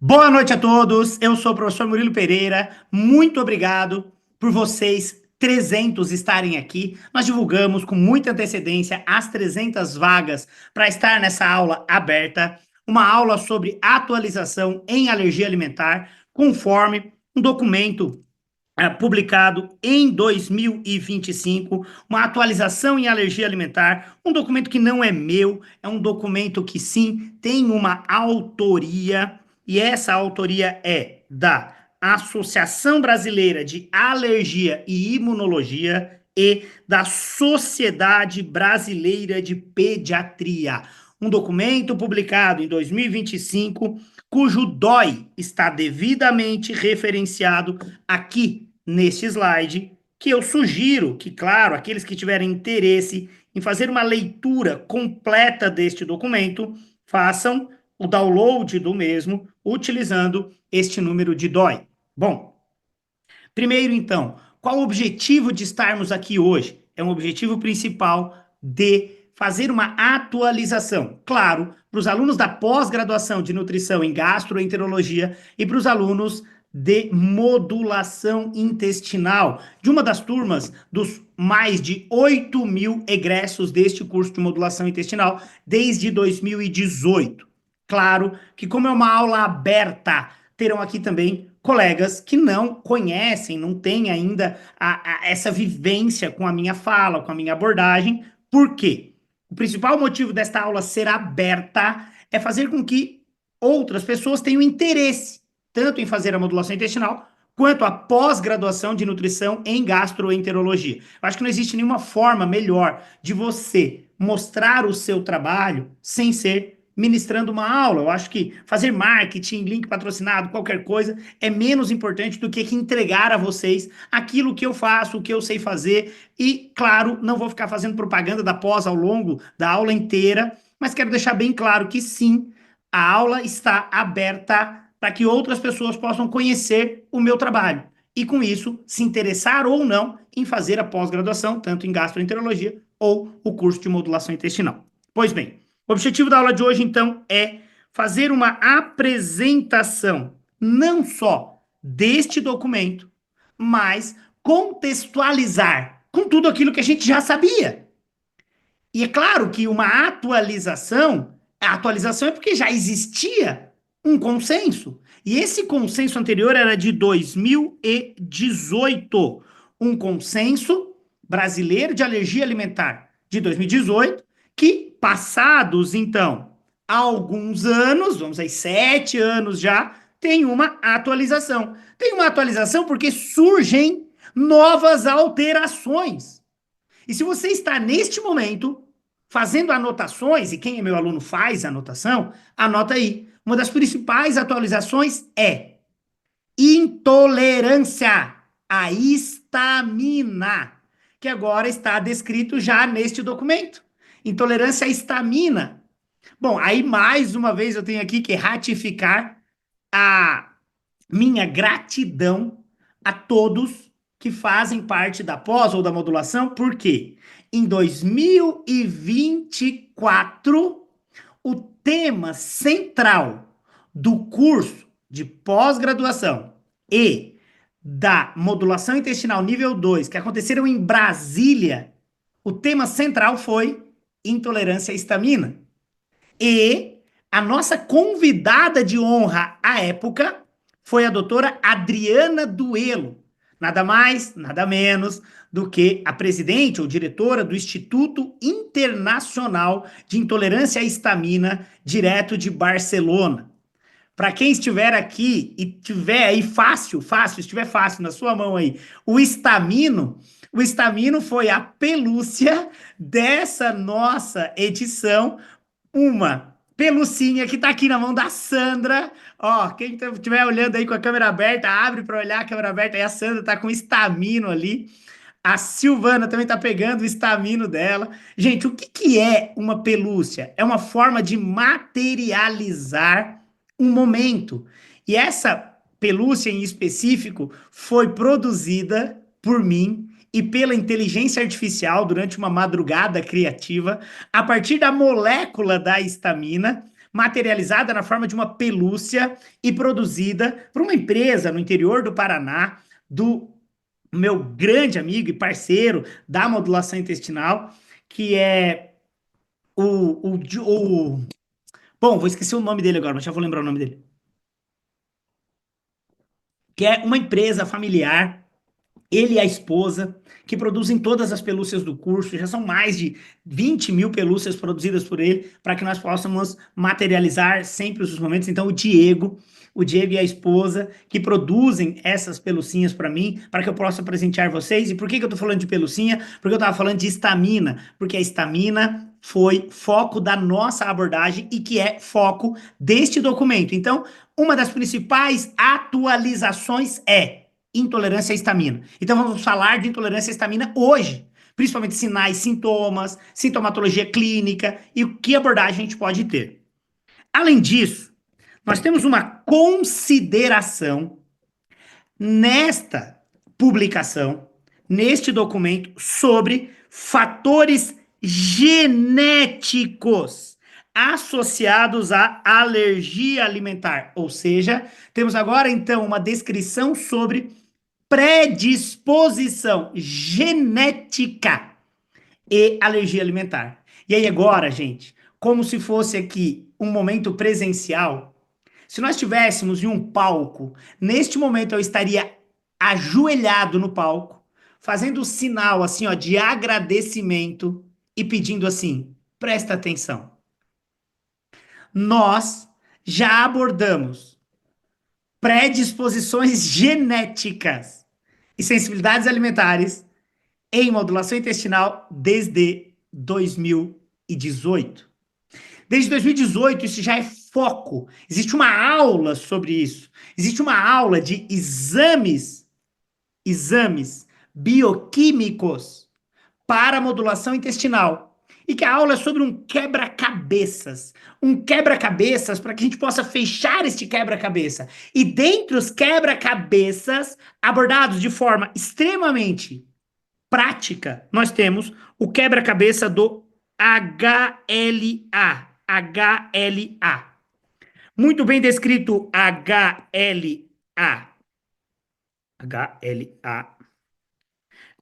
Boa noite a todos, eu sou o professor Murilo Pereira, muito obrigado por vocês 300 estarem aqui. Nós divulgamos com muita antecedência as 300 vagas para estar nessa aula aberta, uma aula sobre atualização em alergia alimentar, conforme um documento publicado em 2025, uma atualização em alergia alimentar, um documento que não é meu, é um documento que sim tem uma autoria, e essa autoria é da Associação Brasileira de Alergia e Imunologia e da Sociedade Brasileira de Pediatria. Um documento publicado em 2025, cujo DOI está devidamente referenciado aqui neste slide, que eu sugiro que, claro, aqueles que tiverem interesse em fazer uma leitura completa deste documento, façam o download do mesmo utilizando este número de DOI. Bom, primeiro então, qual o objetivo de estarmos aqui hoje? É um objetivo principal de fazer uma atualização, claro, para os alunos da pós-graduação de nutrição em gastroenterologia e para os alunos de modulação intestinal, de uma das turmas dos mais de 8.000 egressos deste curso de modulação intestinal desde 2018. Claro que, como é uma aula aberta, terão aqui também colegas que não conhecem, não têm ainda essa vivência com a minha fala, com a minha abordagem. Por quê? O principal motivo desta aula ser aberta é fazer com que outras pessoas tenham interesse tanto em fazer a modulação intestinal, quanto a pós-graduação de nutrição em gastroenterologia. Eu acho que não existe nenhuma forma melhor de você mostrar o seu trabalho sem ser ministrando uma aula. Eu acho que fazer marketing, link patrocinado, qualquer coisa, é menos importante do que entregar a vocês aquilo que eu faço, o que eu sei fazer. E, claro, não vou ficar fazendo propaganda da pós ao longo da aula inteira, mas quero deixar bem claro que sim, a aula está aberta para que outras pessoas possam conhecer o meu trabalho e, com isso, se interessar ou não em fazer a pós-graduação, tanto em gastroenterologia ou o curso de modulação intestinal. Pois bem, o objetivo da aula de hoje, então, é fazer uma apresentação não só deste documento, mas contextualizar com tudo aquilo que a gente já sabia. E é claro que uma atualização, a atualização é porque já existia um consenso. E esse consenso anterior era de 2018, um consenso brasileiro de alergia alimentar de 2018, que passados, então, alguns anos, vamos aí, 7 anos já, tem uma atualização. Tem uma atualização porque surgem novas alterações. E se você está neste momento fazendo anotações, e quem é meu aluno faz anotação, anota aí. Uma das principais atualizações é intolerância à histamina, que agora está descrito já neste documento. Intolerância à histamina. Bom, aí mais uma vez eu tenho aqui que ratificar a minha gratidão a todos que fazem parte da pós ou da modulação, porque em 2024 o tema central do curso de pós-graduação e da modulação intestinal nível 2, que aconteceram em Brasília, o tema central foi intolerância à histamina. E a nossa convidada de honra à época foi a doutora Adriana Duelo, nada mais, nada menos do que a presidente ou diretora do Instituto Internacional de Intolerância à Histamina, direto de Barcelona. Para quem estiver aqui e tiver aí fácil, estiver fácil na sua mão aí, o estamino foi a pelúcia dessa nossa edição, uma pelucinha que tá aqui na mão da Sandra. Ó, quem estiver olhando aí com a câmera aberta, abre para olhar a câmera aberta. Aí a Sandra tá com o estamino ali. A Silvana também tá pegando o estamino dela. Gente, o que que é uma pelúcia? É uma forma de materializar um momento. E essa pelúcia em específico foi produzida por mim e pela inteligência artificial durante uma madrugada criativa, a partir da molécula da histamina, materializada na forma de uma pelúcia e produzida por uma empresa no interior do Paraná, do meu grande amigo e parceiro da modulação intestinal, que é o bom, vou esquecer o nome dele agora, mas já vou lembrar o nome dele. Que é uma empresa familiar, ele e a esposa, que produzem todas as pelúcias do curso. Já são mais de 20 mil pelúcias produzidas por ele, para que nós possamos materializar sempre os momentos. Então, o Diego e a esposa, que produzem essas pelucinhas para mim, para que eu possa presentear vocês. E por que eu estou falando de pelucinha? Porque eu estava falando de estamina, porque a estamina foi foco da nossa abordagem e que é foco deste documento. Então, uma das principais atualizações é intolerância à histamina. Então vamos falar de intolerância à histamina hoje, principalmente sinais, sintomas, sintomatologia clínica e o que abordagem a gente pode ter. Além disso, nós temos uma consideração nesta publicação, neste documento, sobre fatores genéticos associados à alergia alimentar. Ou seja, temos agora então uma descrição sobre predisposição genética e alergia alimentar. E aí agora, gente, como se fosse aqui um momento presencial, se nós estivéssemos em um palco, neste momento eu estaria ajoelhado no palco, fazendo o sinal assim, ó, de agradecimento e pedindo assim: presta atenção. Nós já abordamos predisposições genéticas e sensibilidades alimentares em modulação intestinal desde 2018. Desde 2018, isso já é foco. Existe uma aula sobre isso. Existe uma aula de exames bioquímicos para modulação intestinal. E que a aula é sobre um quebra-cabeças. Um quebra-cabeças para que a gente possa fechar este quebra-cabeça. E dentre os quebra-cabeças, abordados de forma extremamente prática, nós temos o quebra-cabeça do HLA. HLA. Muito bem descrito HLA. HLA.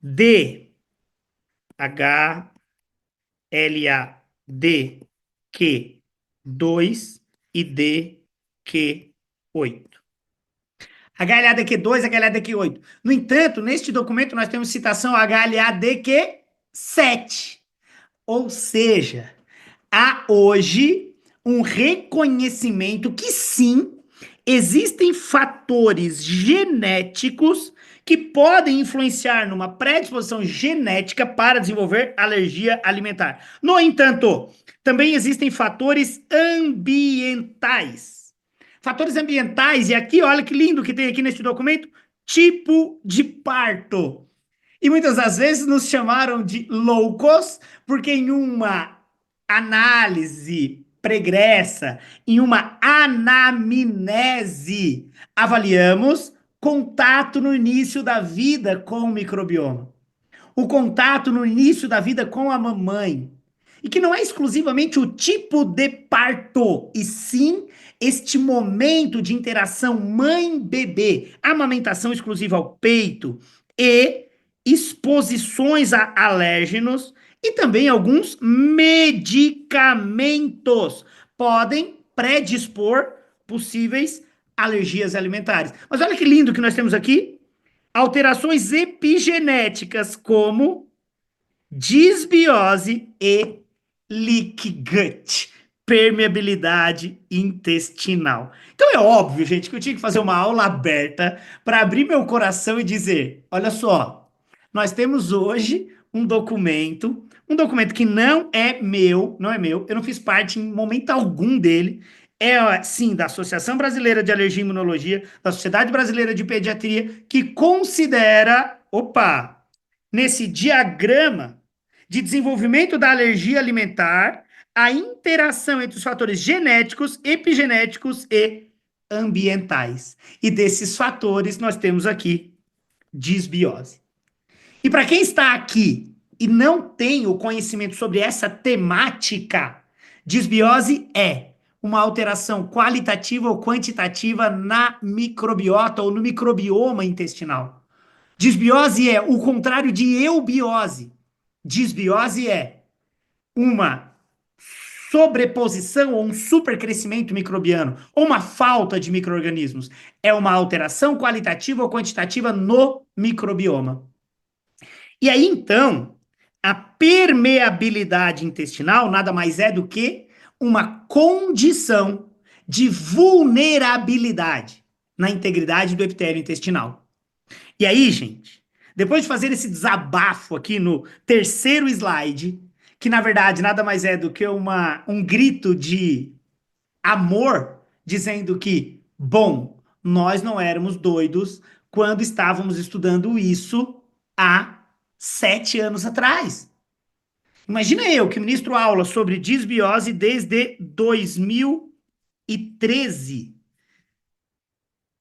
D. HLA. D. Q2 e DQ8. HLA-DQ2, HLA-DQ8. No entanto, neste documento nós temos citação HLA-DQ7. Ou seja, há hoje um reconhecimento que sim, existem fatores genéticos que podem influenciar numa predisposição genética para desenvolver alergia alimentar. No entanto, também existem fatores ambientais. Fatores ambientais, e aqui, olha que lindo que tem aqui neste documento, tipo de parto. E muitas das vezes nos chamaram de loucos, porque em uma análise pregressa, em uma anamnese, avaliamos contato no início da vida com o microbioma, o contato no início da vida com a mamãe. E que não é exclusivamente o tipo de parto, e sim este momento de interação mãe-bebê, amamentação exclusiva ao peito e exposições a alérgenos e também alguns medicamentos podem predispor possíveis alergias alimentares. Mas olha que lindo que nós temos aqui. Alterações epigenéticas como disbiose e leak gut, permeabilidade intestinal. Então é óbvio, gente, que eu tinha que fazer uma aula aberta para abrir meu coração e dizer: olha só, nós temos hoje um documento que não é meu, eu não fiz parte em momento algum dele. É, sim, da Associação Brasileira de Alergia e Imunologia, da Sociedade Brasileira de Pediatria, que considera, opa, nesse diagrama de desenvolvimento da alergia alimentar, a interação entre os fatores genéticos, epigenéticos e ambientais. E desses fatores nós temos aqui disbiose. E para quem está aqui e não tem o conhecimento sobre essa temática, disbiose é uma alteração qualitativa ou quantitativa na microbiota ou no microbioma intestinal. Disbiose é o contrário de eubiose. Disbiose é uma sobreposição ou um supercrescimento microbiano, ou uma falta de micro-organismos. É uma alteração qualitativa ou quantitativa no microbioma. E aí, então, a permeabilidade intestinal nada mais é do que uma condição de vulnerabilidade na integridade do epitélio intestinal. E aí, gente, depois de fazer esse desabafo aqui no terceiro slide, que na verdade nada mais é do que um grito de amor, dizendo que, bom, nós não éramos doidos quando estávamos estudando isso há 7 anos atrás. Imagina eu que ministro aula sobre disbiose desde 2013.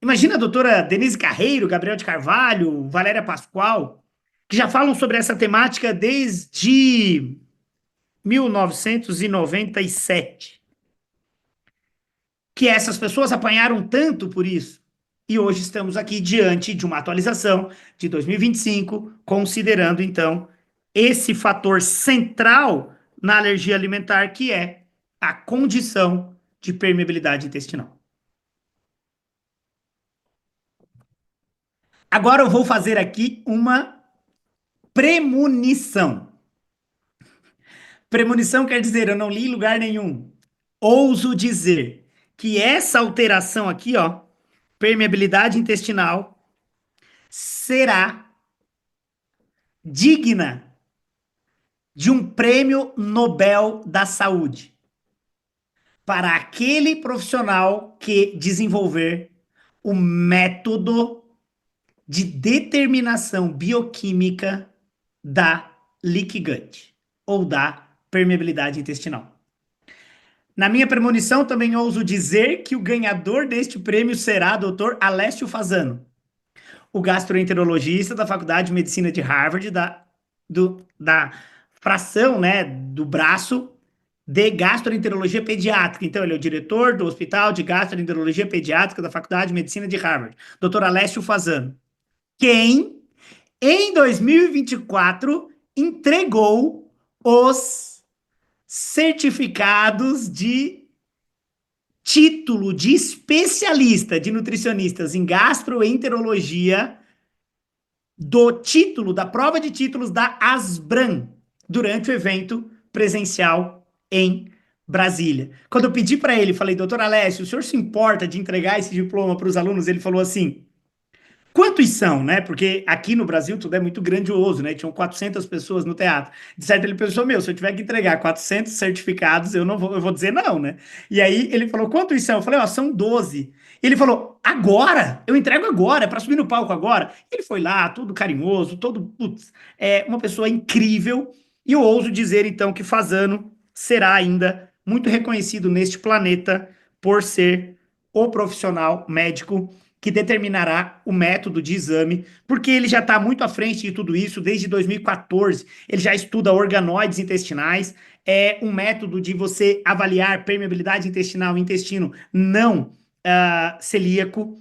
Imagina a doutora Denise Carreiro, Gabriel de Carvalho, Valéria Pascoal, que já falam sobre essa temática desde 1997. Que essas pessoas apanharam tanto por isso. E hoje estamos aqui diante de uma atualização de 2025, considerando então esse fator central na alergia alimentar, que é a condição de permeabilidade intestinal. Agora eu vou fazer aqui uma premonição. Premonição quer dizer, eu não li em lugar nenhum. Ouso dizer que essa alteração aqui, ó, permeabilidade intestinal, será digna de um prêmio Nobel da Saúde para aquele profissional que desenvolver o método de determinação bioquímica da leaky gut ou da permeabilidade intestinal. Na minha premonição, também ouso dizer que o ganhador deste prêmio será Dr. Alessio Fasano, o gastroenterologista da Faculdade de Medicina de Harvard, da fração, né, do braço de gastroenterologia pediátrica. Então, ele é o diretor do Hospital de Gastroenterologia Pediátrica da Faculdade de Medicina de Harvard, Dr. Alessio Fasano, quem, em 2024, entregou os certificados de título de especialista de nutricionistas em gastroenterologia do título, da prova de títulos da Asbram, durante o evento presencial em Brasília. Quando eu pedi para ele, falei, doutor Alessio, o senhor se importa de entregar esse diploma para os alunos? Ele falou assim, quantos são, né? Porque aqui no Brasil tudo é muito grandioso, né? Tinham 400 pessoas no teatro. De certo, ele pensou, meu, se eu tiver que entregar 400 certificados, eu vou dizer não, né? E aí ele falou, quantos são? Eu falei, ó, são 12. Ele falou, agora? Eu entrego agora, é para subir no palco agora. Ele foi lá, todo carinhoso, todo, putz, uma pessoa incrível. E eu ouso dizer, então, que Fasano será ainda muito reconhecido neste planeta por ser o profissional médico que determinará o método de exame, porque ele já está muito à frente de tudo isso desde 2014. Ele já estuda organoides intestinais, é um método de você avaliar permeabilidade intestinal, intestino não celíaco,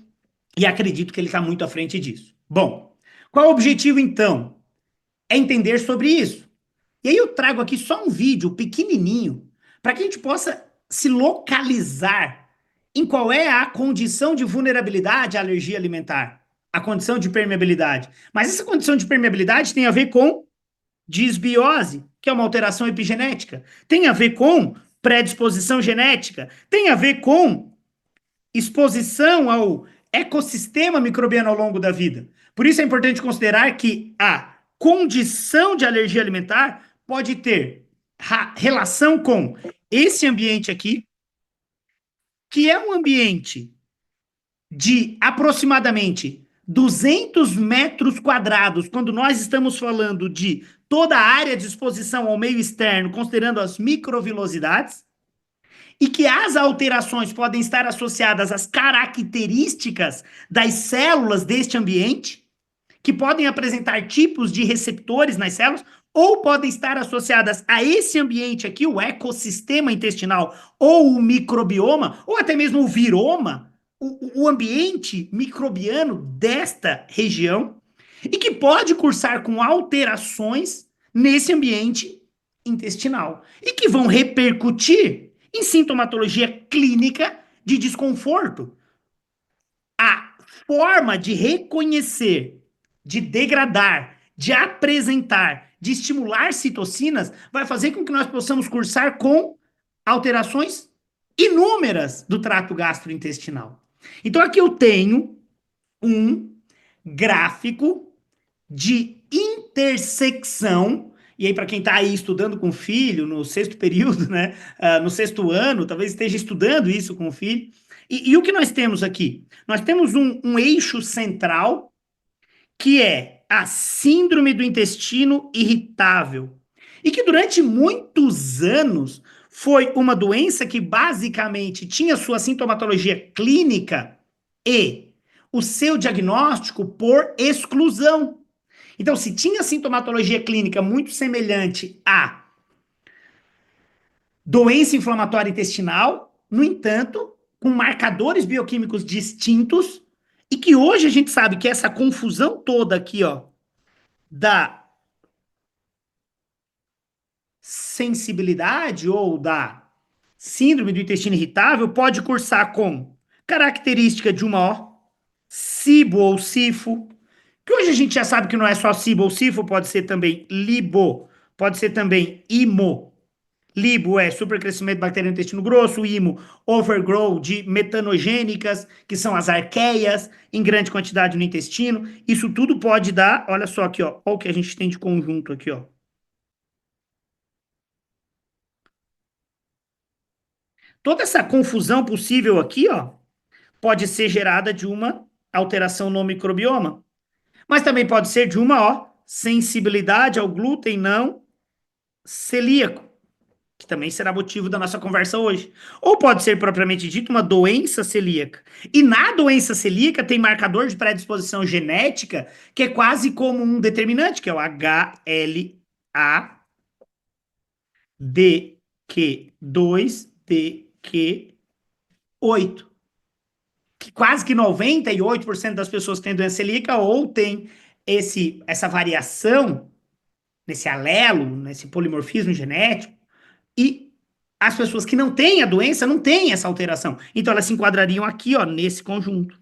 e acredito que ele está muito à frente disso. Bom, qual é o objetivo então? É entender sobre isso. E aí eu trago aqui só um vídeo pequenininho para que a gente possa se localizar em qual é a condição de vulnerabilidade à alergia alimentar, a condição de permeabilidade. Mas essa condição de permeabilidade tem a ver com disbiose, que é uma alteração epigenética, tem a ver com predisposição genética, tem a ver com exposição ao ecossistema microbiano ao longo da vida. Por isso é importante considerar que a condição de alergia alimentar pode ter relação com esse ambiente aqui, que é um ambiente de aproximadamente 200 metros quadrados, quando nós estamos falando de toda a área de exposição ao meio externo, considerando as microvilosidades, e que as alterações podem estar associadas às características das células deste ambiente, que podem apresentar tipos de receptores nas células, ou podem estar associadas a esse ambiente aqui, o ecossistema intestinal, ou o microbioma, ou até mesmo o viroma, o ambiente microbiano desta região, e que pode cursar com alterações nesse ambiente intestinal, e que vão repercutir em sintomatologia clínica de desconforto. A forma de reconhecer, de degradar, de apresentar, de estimular citocinas vai fazer com que nós possamos cursar com alterações inúmeras do trato gastrointestinal. Então aqui eu tenho um gráfico de intersecção. E aí, para quem está aí estudando com o filho, no sexto período, né? No sexto ano, talvez esteja estudando isso com o filho. E o que nós temos aqui? Nós temos um eixo central, que é a síndrome do intestino irritável. E que durante muitos anos foi uma doença que basicamente tinha sua sintomatologia clínica e o seu diagnóstico por exclusão. Então, se tinha sintomatologia clínica muito semelhante a doença inflamatória intestinal, no entanto, com marcadores bioquímicos distintos, e que hoje a gente sabe que essa confusão toda aqui, ó, da sensibilidade ou da síndrome do intestino irritável pode cursar com característica de uma SIBO ou SIFO, que hoje a gente já sabe que não é só SIBO ou SIFO, pode ser também LIBO, pode ser também IMO. LIBO é supercrescimento bacteriano do intestino grosso, IMO, overgrow de metanogênicas, que são as arqueias, em grande quantidade no intestino. Isso tudo pode dar, olha só aqui, ó, olha o que a gente tem de conjunto aqui, ó. Toda essa confusão possível aqui, ó, pode ser gerada de uma alteração no microbioma, mas também pode ser de uma, ó, sensibilidade ao glúten não celíaco, que também será motivo da nossa conversa hoje. Ou pode ser propriamente dito uma doença celíaca. E na doença celíaca tem marcador de predisposição genética que é quase como um determinante, que é o HLA-DQ2-DQ8. Que quase que 98% das pessoas que têm doença celíaca ou tem essa variação nesse alelo, nesse polimorfismo genético, e as pessoas que não têm a doença não têm essa alteração. Então elas se enquadrariam aqui, ó, nesse conjunto.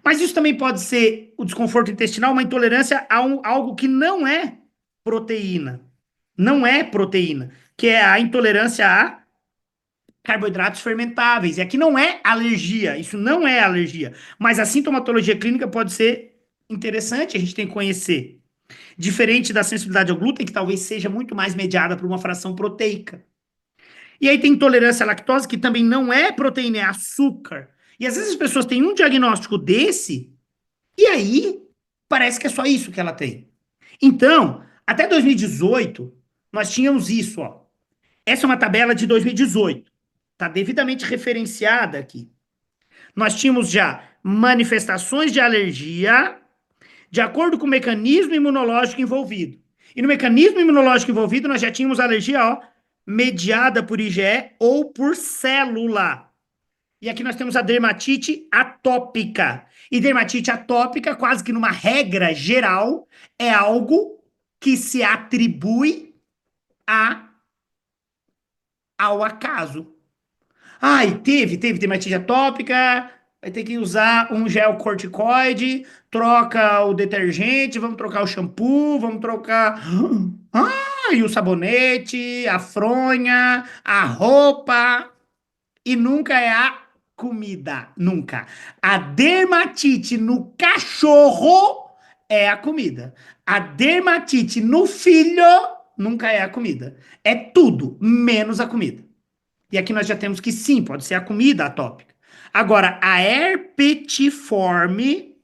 Mas isso também pode ser o desconforto intestinal, uma intolerância a algo que não é proteína. Não é proteína, que é a intolerância a carboidratos fermentáveis. E aqui não é alergia, isso não é alergia. Mas a sintomatologia clínica pode ser interessante, a gente tem que conhecer. Diferente da sensibilidade ao glúten, que talvez seja muito mais mediada por uma fração proteica. E aí tem intolerância à lactose, que também não é proteína, é açúcar. E às vezes as pessoas têm um diagnóstico desse, e aí parece que é só isso que ela tem. Então, até 2018, nós tínhamos isso, ó. Essa é uma tabela de 2018. Está devidamente referenciada aqui. Nós tínhamos já manifestações de alergia de acordo com o mecanismo imunológico envolvido. E no mecanismo imunológico envolvido, nós já tínhamos alergia, ó, mediada por IgE ou por célula. E aqui nós temos a dermatite atópica. E dermatite atópica, quase que numa regra geral, é algo que se atribui a, ao acaso. Ai, teve dermatite atópica, vai ter que usar um gel corticoide, troca o detergente, vamos trocar o shampoo, vamos trocar. E o sabonete, a fronha, a roupa. E nunca é a comida. Nunca. A dermatite no cachorro é a comida. A dermatite no filho nunca é a comida. É tudo, menos a comida. E aqui nós já temos que sim, pode ser a comida atópica. Agora, a herpetiforme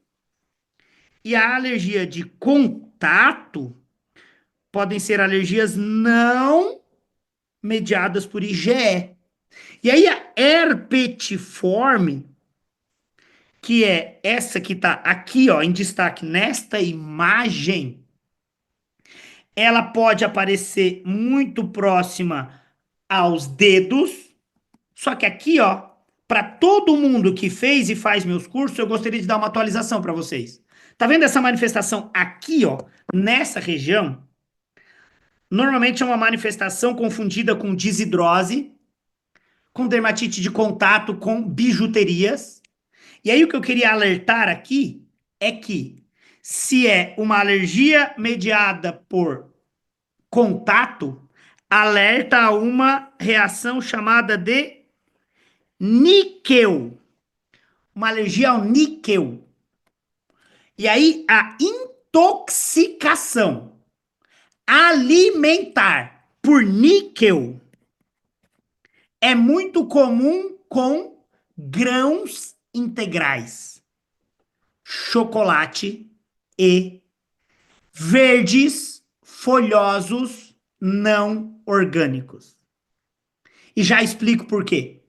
e a alergia de contato podem ser alergias não mediadas por IgE. E aí a herpetiforme, que é essa que está aqui, ó, em destaque nesta imagem, ela pode aparecer muito próxima aos dedos, só que aqui, ó, para todo mundo que fez e faz meus cursos, eu gostaria de dar uma atualização para vocês. Tá vendo essa manifestação aqui, ó, nessa região? Normalmente é uma manifestação confundida com desidrose, com dermatite de contato com bijuterias. E aí o que eu queria alertar aqui é que se é uma alergia mediada por contato, alerta a uma reação chamada de níquel, uma alergia ao níquel. E aí a intoxicação alimentar por níquel é muito comum com grãos integrais, chocolate e verdes folhosos não orgânicos. E já explico por quê.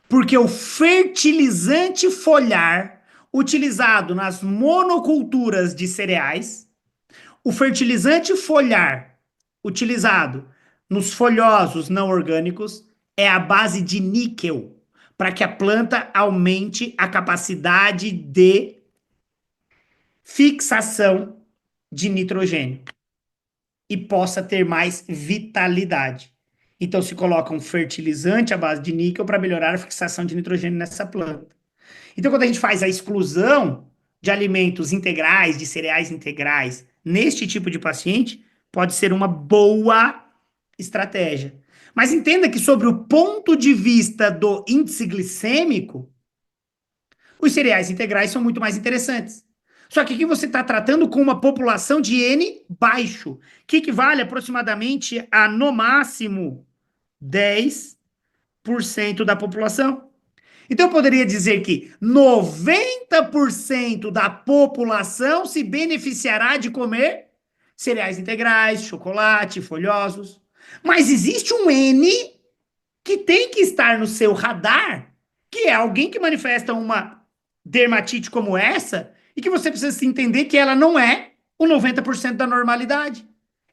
Porque o fertilizante foliar utilizado nas monoculturas de cereais, o fertilizante foliar utilizado nos folhosos não orgânicos é a base de níquel, para que a planta aumente a capacidade de fixação de nitrogênio e possa ter mais vitalidade. Então se coloca um fertilizante à base de níquel para melhorar a fixação de nitrogênio nessa planta. Então quando a gente faz a exclusão de alimentos integrais, de cereais integrais, neste tipo de paciente, pode ser uma boa estratégia. Mas entenda que sobre o ponto de vista do índice glicêmico, os cereais integrais são muito mais interessantes. Só que aqui você está tratando com uma população de N baixo, que equivale aproximadamente a, no máximo, 10% da população. Então eu poderia dizer que 90% da população se beneficiará de comer cereais integrais, chocolate, folhosos. Mas existe um N que tem que estar no seu radar, que é alguém que manifesta uma dermatite como essa, e que você precisa entender que ela não é o 90% da normalidade.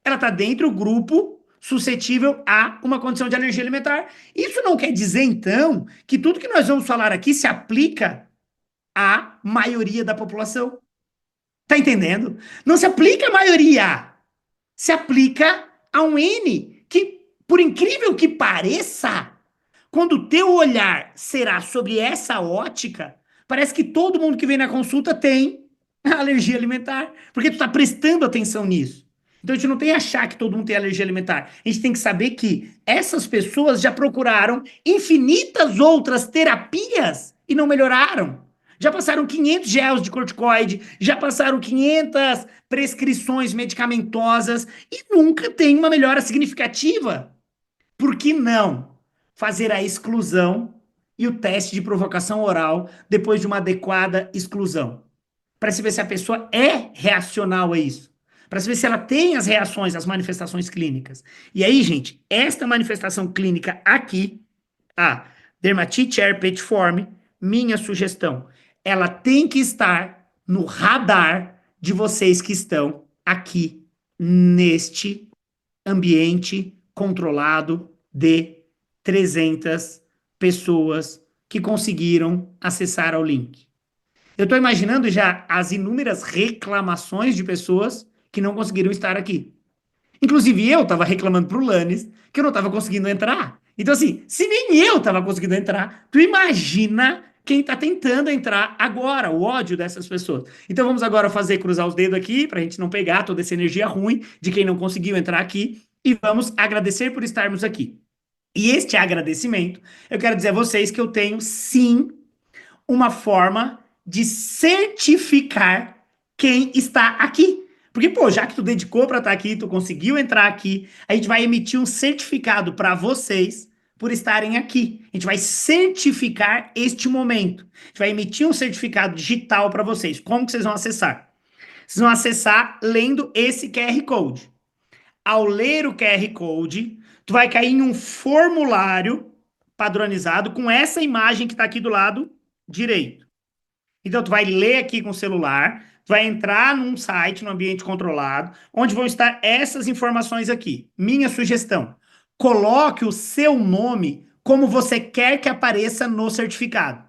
Ela está dentro do grupo suscetível a uma condição de alergia alimentar. Isso não quer dizer, então, que tudo que nós vamos falar aqui se aplica à maioria da população. Tá entendendo? Não se aplica à maioria. Se aplica a um N que, por incrível que pareça, quando o teu olhar será sobre essa ótica, parece que todo mundo que vem na consulta tem alergia alimentar, porque tu está prestando atenção nisso. Então a gente não tem que achar que todo mundo tem alergia alimentar. A gente tem que saber que essas pessoas já procuraram infinitas outras terapias e não melhoraram. Já passaram 500 gels de corticoide, já passaram 500 prescrições medicamentosas e nunca tem uma melhora significativa. Por que não fazer a exclusão e o teste de provocação oral depois de uma adequada exclusão? Para se ver se a pessoa é reacional a isso. Para se ver se ela tem as reações, as manifestações clínicas. E aí, gente, esta manifestação clínica aqui, a dermatite herpetiforme, minha sugestão, ela tem que estar no radar de vocês que estão aqui neste ambiente controlado de 300 pessoas que conseguiram acessar ao link. Eu estou imaginando já as inúmeras reclamações de pessoas que não conseguiram estar aqui. Inclusive eu estava reclamando para o Lanes que eu não estava conseguindo entrar. Então assim, se nem eu estava conseguindo entrar, tu imagina quem está tentando entrar agora, o ódio dessas pessoas. Então vamos agora fazer cruzar os dedos aqui para a gente não pegar toda essa energia ruim de quem não conseguiu entrar aqui e vamos agradecer por estarmos aqui. E este agradecimento, eu quero dizer a vocês que eu tenho sim uma forma de certificar quem está aqui. Porque, pô, já que tu dedicou para estar aqui, tu conseguiu entrar aqui, a gente vai emitir um certificado para vocês por estarem aqui. A gente vai certificar este momento. A gente vai emitir um certificado digital para vocês. Como que vocês vão acessar? Vocês vão acessar lendo esse QR Code. Ao ler o QR Code, tu vai cair em um formulário padronizado com essa imagem que está aqui do lado direito. Então, tu vai ler aqui com o celular, tu vai entrar num site, num ambiente controlado, onde vão estar essas informações aqui. Minha sugestão: coloque o seu nome como você quer que apareça no certificado.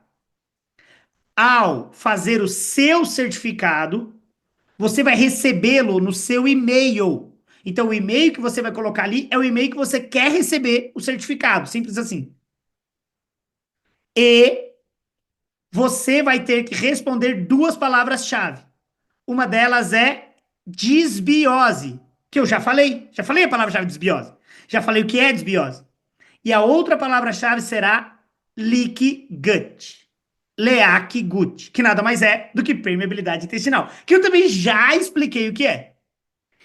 Ao fazer o seu certificado, você vai recebê-lo no seu e-mail. Então, o e-mail que você vai colocar ali é o e-mail que você quer receber o certificado. Simples assim. E você vai ter que responder duas palavras-chave. Uma delas é desbiose, que eu já falei. Já falei a palavra-chave desbiose. Já falei o que é desbiose. E a outra palavra-chave será leaky gut. Leaky gut, que nada mais é do que permeabilidade intestinal, que eu também já expliquei o que é.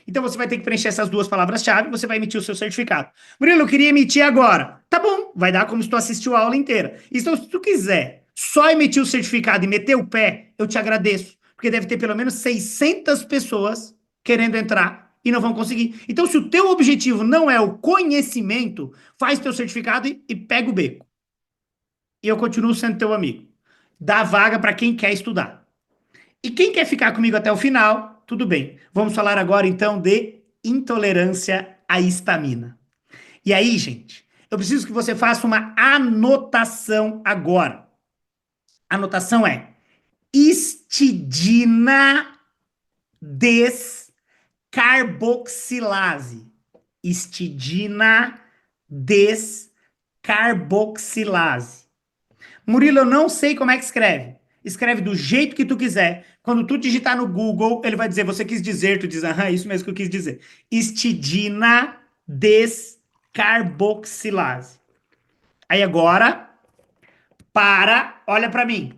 Então você vai ter que preencher essas duas palavras-chave, você vai emitir o seu certificado. Murilo, eu queria emitir agora. Tá bom, vai dar como se tu assistiu a aula inteira. Então, se tu quiser só emitir o certificado e meter o pé, eu te agradeço. Porque deve ter pelo menos 600 pessoas querendo entrar e não vão conseguir. Então, se o teu objetivo não é o conhecimento, faz teu certificado e pega o beco. E eu continuo sendo teu amigo. Dá vaga para quem quer estudar. E quem quer ficar comigo até o final, tudo bem. Vamos falar agora então de intolerância à histamina. E aí, gente, eu preciso que você faça uma anotação agora. A anotação é histidina descarboxilase. Histidina descarboxilase. Murilo, eu não sei como é que escreve. Escreve do jeito que tu quiser. Quando tu digitar no Google, ele vai dizer, você quis dizer, tu diz, aham, isso mesmo que eu quis dizer. Histidina descarboxilase. Aí agora, olha para mim.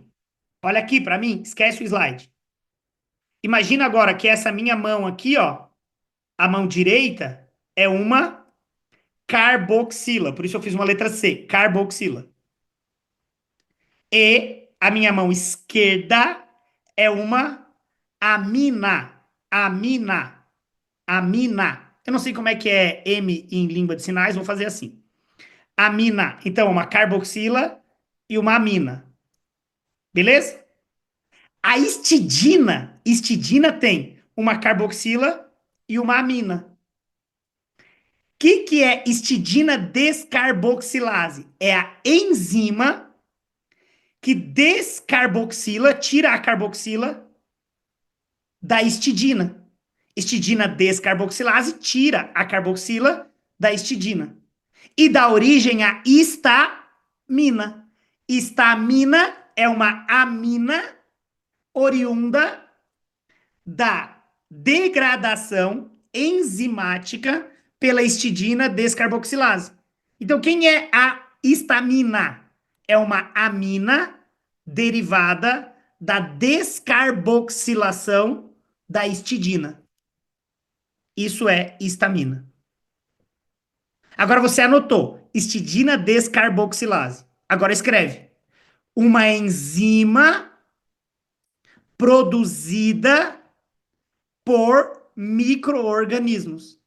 Olha aqui para mim, esquece o slide. Imagina agora que essa minha mão aqui, ó, a mão direita é uma carboxila, por isso eu fiz uma letra C, carboxila. E a minha mão esquerda é uma amina. Amina. Amina. Eu não sei como é que é M em língua de sinais, vou fazer assim. Amina. Então, uma carboxila e uma amina. Beleza? A histidina tem uma carboxila e uma amina. O que é histidina descarboxilase? É a enzima que descarboxila, tira a carboxila da histidina. Histidina descarboxilase tira a carboxila da histidina e dá origem à histamina. Histamina é uma amina oriunda da degradação enzimática pela histidina descarboxilase. Então, quem é a histamina? É uma amina derivada da descarboxilação da histidina. Isso é histamina. Agora você anotou, histidina descarboxilase. Agora escreve. Uma enzima produzida por micro-organismos.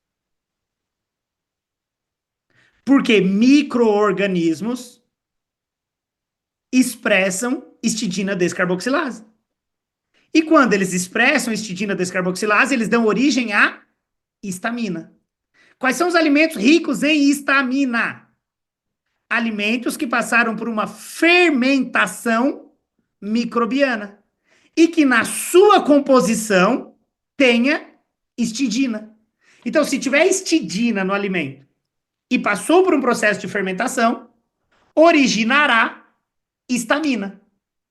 Porque micro-organismos expressam histidina descarboxilase. E quando eles expressam histidina descarboxilase, eles dão origem à histamina. Quais são os alimentos ricos em histamina? Alimentos que passaram por uma fermentação microbiana e que na sua composição tenha histidina. Então, se tiver histidina no alimento e passou por um processo de fermentação, originará histamina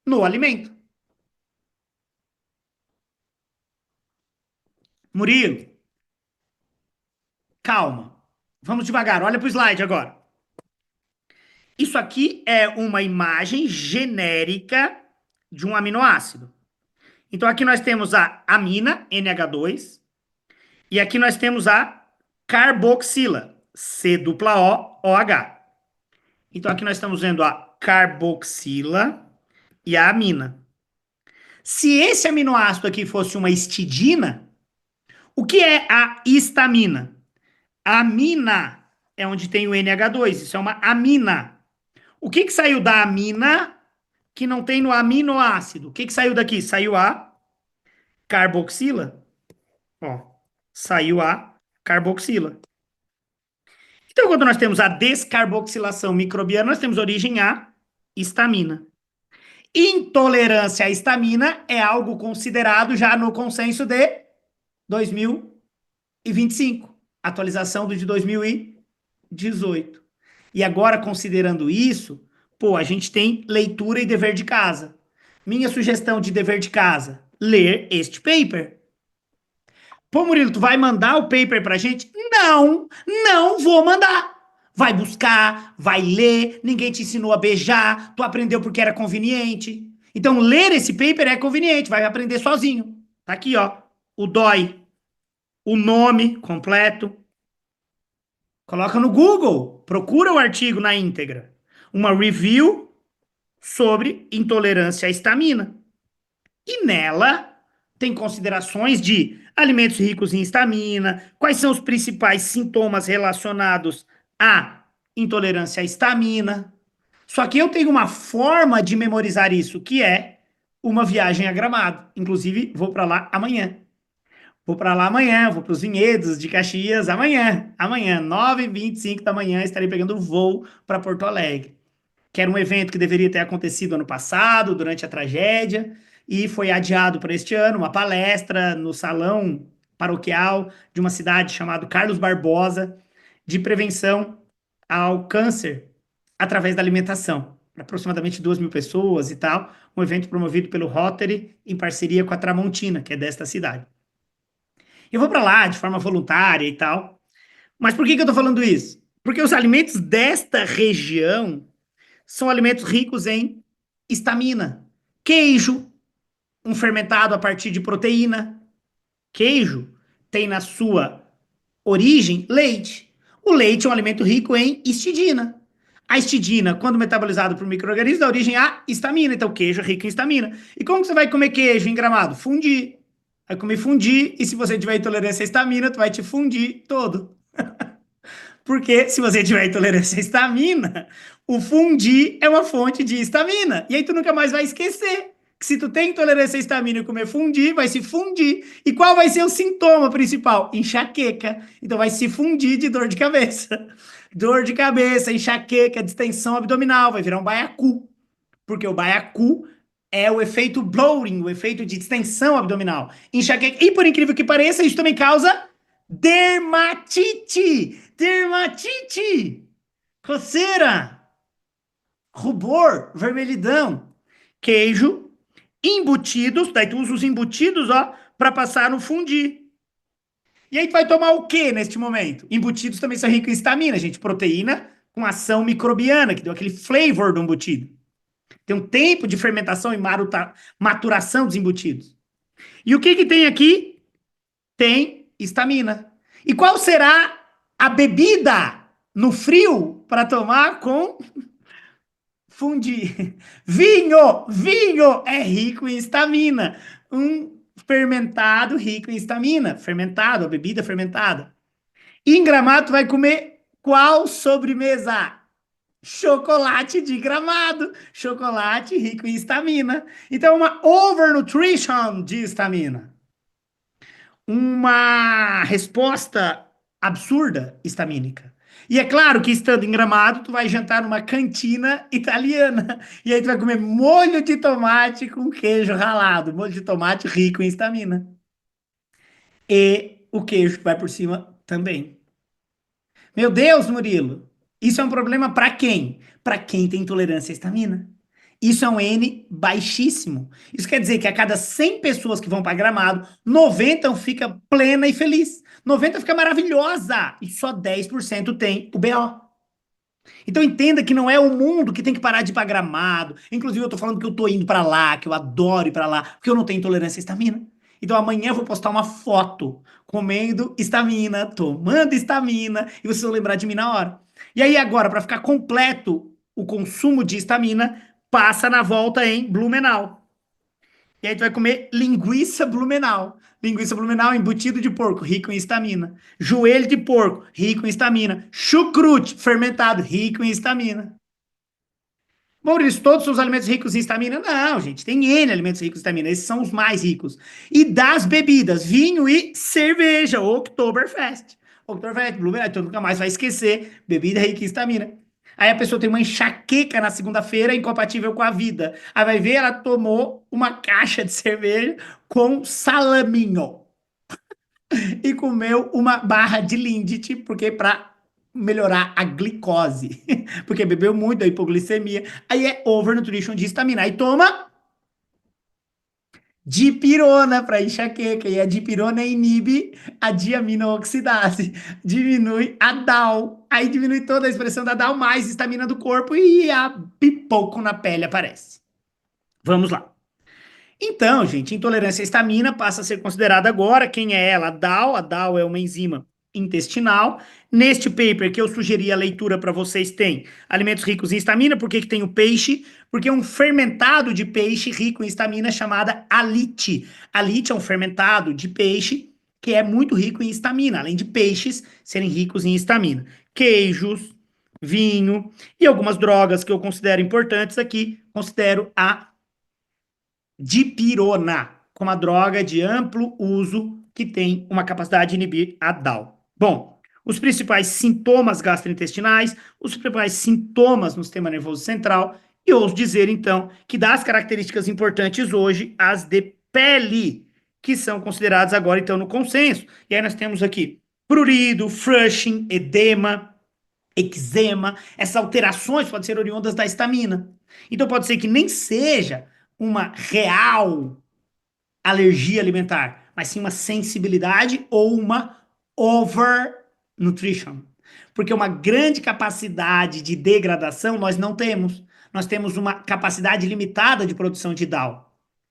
no alimento. Murilo, calma. Vamos devagar, olha para o slide agora. Isso aqui é uma imagem genérica de um aminoácido. Então aqui nós temos a amina, NH2, e aqui nós temos a carboxila, C-O-O-H. Então aqui nós estamos vendo a carboxila e a amina. Se esse aminoácido aqui fosse uma histidina, o que é a histamina? A amina é onde tem o NH2, isso é uma amina. O que saiu da amina que não tem no aminoácido. O que que saiu daqui? Saiu a carboxila. Ó, saiu a carboxila. Então, quando nós temos a descarboxilação microbiana, nós temos origem à histamina. Intolerância à histamina é algo considerado já no consenso de 2025, atualização do de 2018. E agora, considerando isso, pô, a gente tem leitura e dever de casa. Minha sugestão de dever de casa: ler este paper. Pô, Murilo, tu vai mandar o paper pra gente? Não, não vou mandar. Vai buscar, vai ler, ninguém te ensinou a beijar, tu aprendeu porque era conveniente. Então, ler esse paper é conveniente, vai aprender sozinho. Tá aqui, ó, o DOI, o nome completo. Coloca no Google, procura o artigo na íntegra. Uma review sobre intolerância à histamina. E nela tem considerações de alimentos ricos em histamina, quais são os principais sintomas relacionados à intolerância à histamina. Só que eu tenho uma forma de memorizar isso, que é uma viagem a Gramado. Inclusive, vou para lá amanhã. Vou para lá amanhã, vou para os Vinhedos de Caxias amanhã. Amanhã, 9h25 da manhã, estarei pegando voo para Porto Alegre, que era um evento que deveria ter acontecido ano passado, durante a tragédia, e foi adiado para este ano, uma palestra no salão paroquial de uma cidade chamada Carlos Barbosa, de prevenção ao câncer através da alimentação. Para aproximadamente 2.000 pessoas e tal, um evento promovido pelo Rotary em parceria com a Tramontina, que é desta cidade. Eu vou para lá de forma voluntária e tal. Mas por que que eu estou falando isso? Porque os alimentos desta região são alimentos ricos em histamina. Queijo, um fermentado a partir de proteína. Queijo tem na sua origem leite. O leite é um alimento rico em histidina. A histidina, quando metabolizado por micro-organismos, dá origem à histamina. Então, queijo é rico em histamina. E como que você vai comer queijo em Gramado? Fundir. Vai comer fundir, e se você tiver intolerância à histamina, tu vai te fundir todo. Porque se você tiver intolerância à histamina, o fundir é uma fonte de histamina. E aí tu nunca mais vai esquecer que se tu tem intolerância à histamina e comer fundir, vai se fundir. E qual vai ser o sintoma principal? Enxaqueca. Então vai se fundir de dor de cabeça. Dor de cabeça, enxaqueca, distensão abdominal, vai virar um baiacu. Porque o baiacu é o efeito bloating, o efeito de distensão abdominal. Enxaqueca. E por incrível que pareça, isso também causa dermatite. Dermatite. Coceira. Rubor, vermelhidão. Queijo, embutidos, daí tu usa os embutidos, ó, para passar no fundir. E aí tu vai tomar o que neste momento? Embutidos também são ricos em histamina, gente. Proteína com ação microbiana, que deu aquele flavor do embutido. Tem um tempo de fermentação e maturação dos embutidos. E o que que tem aqui? Tem histamina. E qual será a bebida no frio para tomar com fundir? Vinho! Vinho é rico em histamina. Um fermentado rico em histamina. Fermentado, a bebida fermentada. E em Gramado, tu vai comer qual sobremesa? Chocolate de Gramado. Chocolate rico em histamina. Então, uma overnutrition de histamina. Uma resposta absurda histamínica. E é claro que estando em Gramado, tu vai jantar numa cantina italiana. E aí tu vai comer molho de tomate com queijo ralado. Molho de tomate rico em histamina. E o queijo que vai por cima também. Meu Deus, Murilo, isso é um problema para quem? Para quem tem intolerância à histamina. Isso é um N baixíssimo. Isso quer dizer que a cada 100 pessoas que vão para Gramado, 90 fica plena e feliz. 90 fica maravilhosa. E só 10% tem o BO. Então entenda que não é o mundo que tem que parar de ir para Gramado. Inclusive eu tô falando que eu tô indo para lá, que eu adoro ir para lá, porque eu não tenho intolerância à histamina. Então amanhã eu vou postar uma foto comendo histamina, tomando histamina, e vocês vão lembrar de mim na hora. E aí agora, para ficar completo o consumo de histamina, passa na volta em Blumenau. E aí tu vai comer linguiça Blumenau. Linguiça Blumenau embutido de porco, rico em histamina. Joelho de porco, rico em histamina. Chucrute fermentado, rico em histamina. Maurício, todos os alimentos ricos em histamina? Não, gente, tem N alimentos ricos em histamina, esses são os mais ricos. E das bebidas, vinho e cerveja, Oktoberfest. Oktoberfest, Blumenau, tu nunca mais vai esquecer, bebida rica em histamina. Aí a pessoa tem uma enxaqueca na segunda-feira, incompatível com a vida. Aí vai ver, ela tomou uma caixa de cerveja com salaminho e comeu uma barra de Lindt, porque para melhorar a glicose, porque bebeu muito da hipoglicemia, aí é overnutrition de estamina. Aí toma dipirona para enxaqueca, e a dipirona inibe a diaminooxidase, diminui a DAO, aí diminui toda a expressão da DAO, mais estamina do corpo e a pipoco na pele aparece. Vamos lá. Então, gente, intolerância à histamina passa a ser considerada agora. Quem é ela? A DAO é uma enzima intestinal. Neste paper que eu sugeri a leitura para vocês, tem alimentos ricos em histamina. Por que que tem o peixe? Porque é um fermentado de peixe rico em histamina chamada alite. Alite é um fermentado de peixe que é muito rico em histamina, além de peixes serem ricos em histamina. Queijos, vinho e algumas drogas que eu considero importantes aqui, considero a dipirona, como a droga de amplo uso que tem uma capacidade de inibir a DAO. Bom, os principais sintomas gastrointestinais, os principais sintomas no sistema nervoso central, e ouso dizer, então, que das características importantes hoje, as de pele, que são consideradas agora, então, no consenso. E aí nós temos aqui prurido, flushing, edema, eczema, essas alterações podem ser oriundas da histamina. Então pode ser que nem seja uma real alergia alimentar, mas sim uma sensibilidade ou uma overnutrition. Porque uma grande capacidade de degradação nós não temos. Nós temos uma capacidade limitada de produção de DAO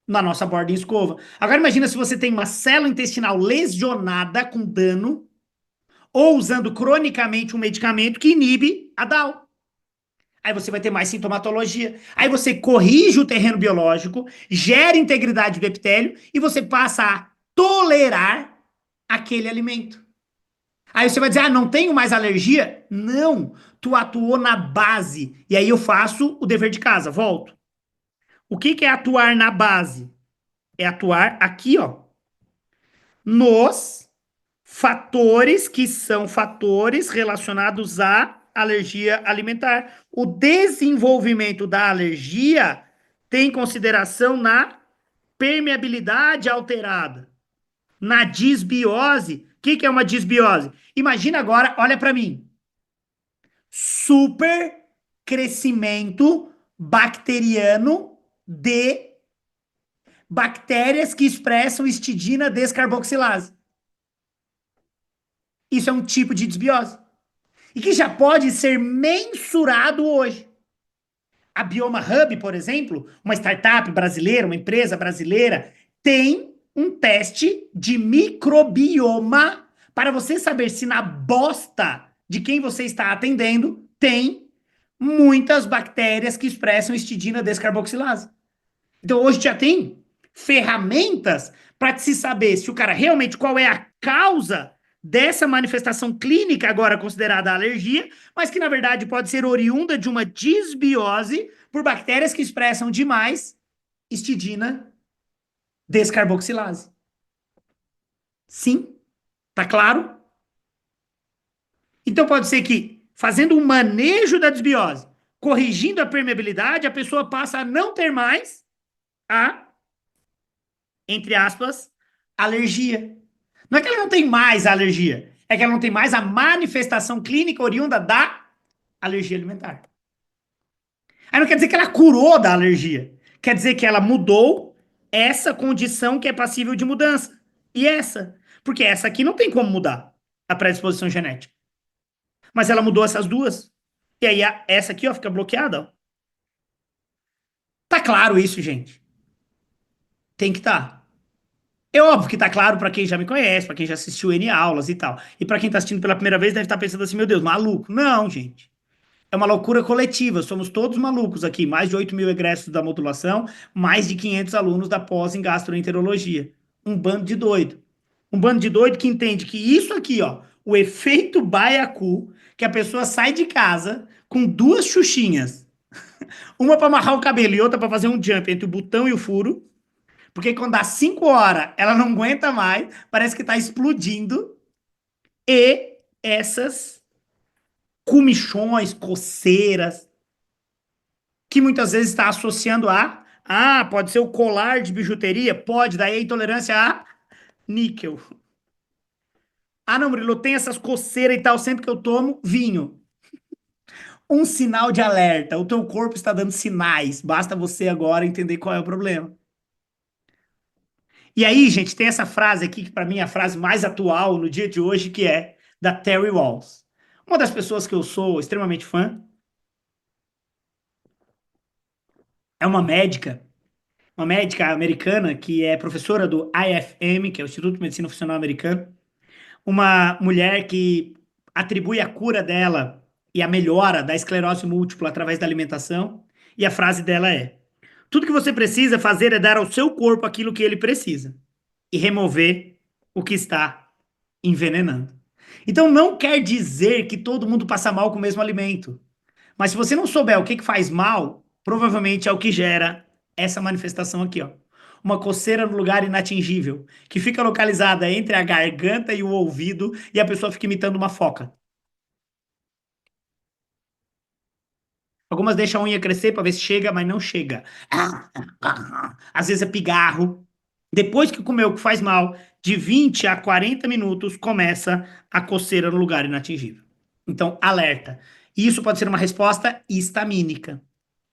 na nossa borda em escova. Agora imagina se você tem uma célula intestinal lesionada com dano ou usando cronicamente um medicamento que inibe a DAO. Aí você vai ter mais sintomatologia. Aí você corrige o terreno biológico, gera integridade do epitélio e você passa a tolerar aquele alimento. Aí você vai dizer, ah, não tenho mais alergia? Não, tu atuou na base. E aí eu faço o dever de casa, volto. O que é atuar na base? É atuar aqui, ó, nos fatores que são fatores relacionados à alergia alimentar. O desenvolvimento da alergia tem consideração na permeabilidade alterada, na disbiose. O que é uma disbiose? Imagina agora, olha para mim. Super crescimento bacteriano de bactérias que expressam histidina descarboxilase. Isso é um tipo de desbiose. E que já pode ser mensurado hoje. A Bioma Hub, por exemplo, uma startup brasileira, uma empresa brasileira, tem um teste de microbioma para você saber se na bosta de quem você está atendendo tem muitas bactérias que expressam histidina descarboxilase. Então hoje já tem ferramentas para se saber se o cara realmente qual é a causa dessa manifestação clínica agora considerada alergia, mas que na verdade pode ser oriunda de uma disbiose por bactérias que expressam demais histidina descarboxilase. Sim, tá claro? Então pode ser que fazendo um manejo da desbiose, corrigindo a permeabilidade, a pessoa passa a não ter mais a, entre aspas, alergia. Não é que ela não tem mais a alergia, é que ela não tem mais a manifestação clínica oriunda da alergia alimentar. Aí não quer dizer que ela curou da alergia, quer dizer que ela mudou essa condição que é passível de mudança. E essa, porque essa aqui não tem como mudar, a predisposição genética. Mas ela mudou essas duas. E aí essa aqui, ó, fica bloqueada, ó. Tá claro isso, gente? Tem que estar. Tá. É óbvio que tá claro para quem já me conhece, para quem já assistiu N aulas e tal. E para quem tá assistindo pela primeira vez deve estar pensando assim, meu Deus, maluco. Não, gente. É uma loucura coletiva, somos todos malucos aqui. Mais de 8 mil egressos da modulação, mais de 500 alunos da pós em gastroenterologia. Um bando de doido. Um bando de doido que entende que isso aqui, ó, o efeito baiacu, que a pessoa sai de casa com duas xuxinhas. Uma para amarrar o cabelo e outra para fazer um jump entre o botão e o furo. Porque quando dá 5 horas, ela não aguenta mais, parece que está explodindo. E essas comichões, coceiras, que muitas vezes está associando a. Ah, pode ser o colar de bijuteria? Pode, daí a intolerância a níquel. Ah, não, Murilo, tem essas coceiras e tal, sempre que eu tomo vinho. Um sinal de alerta. O teu corpo está dando sinais. Basta você agora entender qual é o problema. E aí, gente, tem essa frase aqui, que para mim é a frase mais atual no dia de hoje, que é da Terry Walls. Uma das pessoas que eu sou extremamente fã é uma médica americana que é professora do IFM, que é o Instituto de Medicina Funcional Americano, uma mulher que atribui a cura dela e a melhora da esclerose múltipla através da alimentação. E a frase dela é: tudo que você precisa fazer é dar ao seu corpo aquilo que ele precisa e remover o que está envenenando. Então não quer dizer que todo mundo passa mal com o mesmo alimento. Mas se você não souber o que faz mal, provavelmente é o que gera essa manifestação aqui, ó. Uma coceira no lugar inatingível, que fica localizada entre a garganta e o ouvido, e a pessoa fica imitando uma foca. Algumas deixam a unha crescer para ver se chega, mas não chega. Às vezes é pigarro. Depois que comeu, que faz mal, de 20 a 40 minutos começa a coceira no lugar inatingível. Então, alerta. Isso pode ser uma resposta histamínica.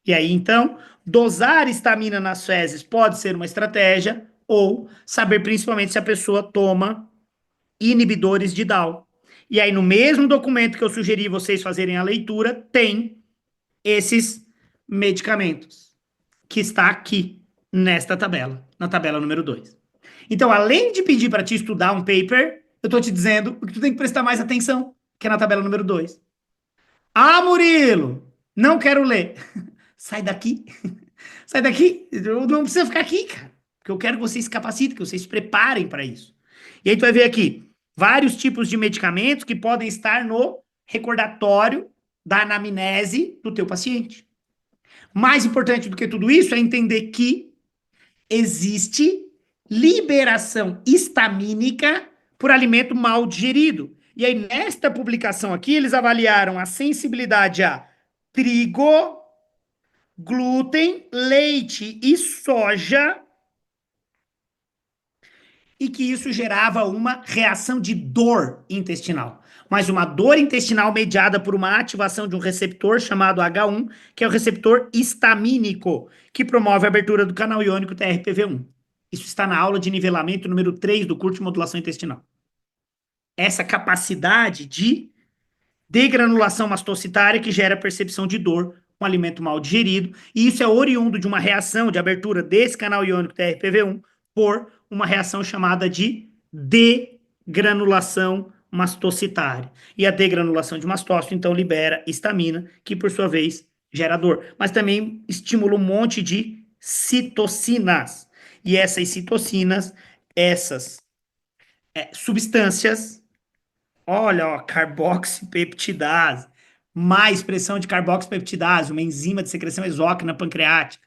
E aí, então, dosar estamina nas fezes pode ser uma estratégia, ou saber principalmente se a pessoa toma inibidores de DAO. E aí, no mesmo documento que eu sugeri vocês fazerem a leitura, tem esses medicamentos, que está aqui nesta tabela, na tabela número 2. Então, além de pedir para te estudar um paper, eu estou te dizendo o que tu tem que prestar mais atenção, que é na tabela número 2. Ah, Murilo, não quero ler. Sai daqui. Sai daqui. Eu não precisa ficar aqui, cara. Porque eu quero que vocês se capacitem, que vocês se preparem para isso. E aí tu vai ver aqui vários tipos de medicamentos que podem estar no recordatório da anamnese do teu paciente. Mais importante do que tudo isso é entender que existe liberação histamínica por alimento mal digerido. E aí, nesta publicação aqui, eles avaliaram a sensibilidade a trigo, glúten, leite e soja, e que isso gerava uma reação de dor intestinal. Mas uma dor intestinal mediada por uma ativação de um receptor chamado H1, que é o receptor histamínico, que promove a abertura do canal iônico TRPV1. Isso está na aula de nivelamento número 3 do curso de modulação intestinal. Essa capacidade de degranulação mastocitária que gera percepção de dor com alimento mal digerido, e isso é oriundo de uma reação de abertura desse canal iônico TRPV1 por uma reação chamada de degranulação mastocitária. E a degranulação de mastócito, então, libera histamina, que por sua vez gera dor, mas também estimula um monte de citocinas. E essas citocinas, essas substâncias. Olha, ó, carboxipeptidase. Mais pressão de carboxipeptidase, uma enzima de secreção exócrina pancreática.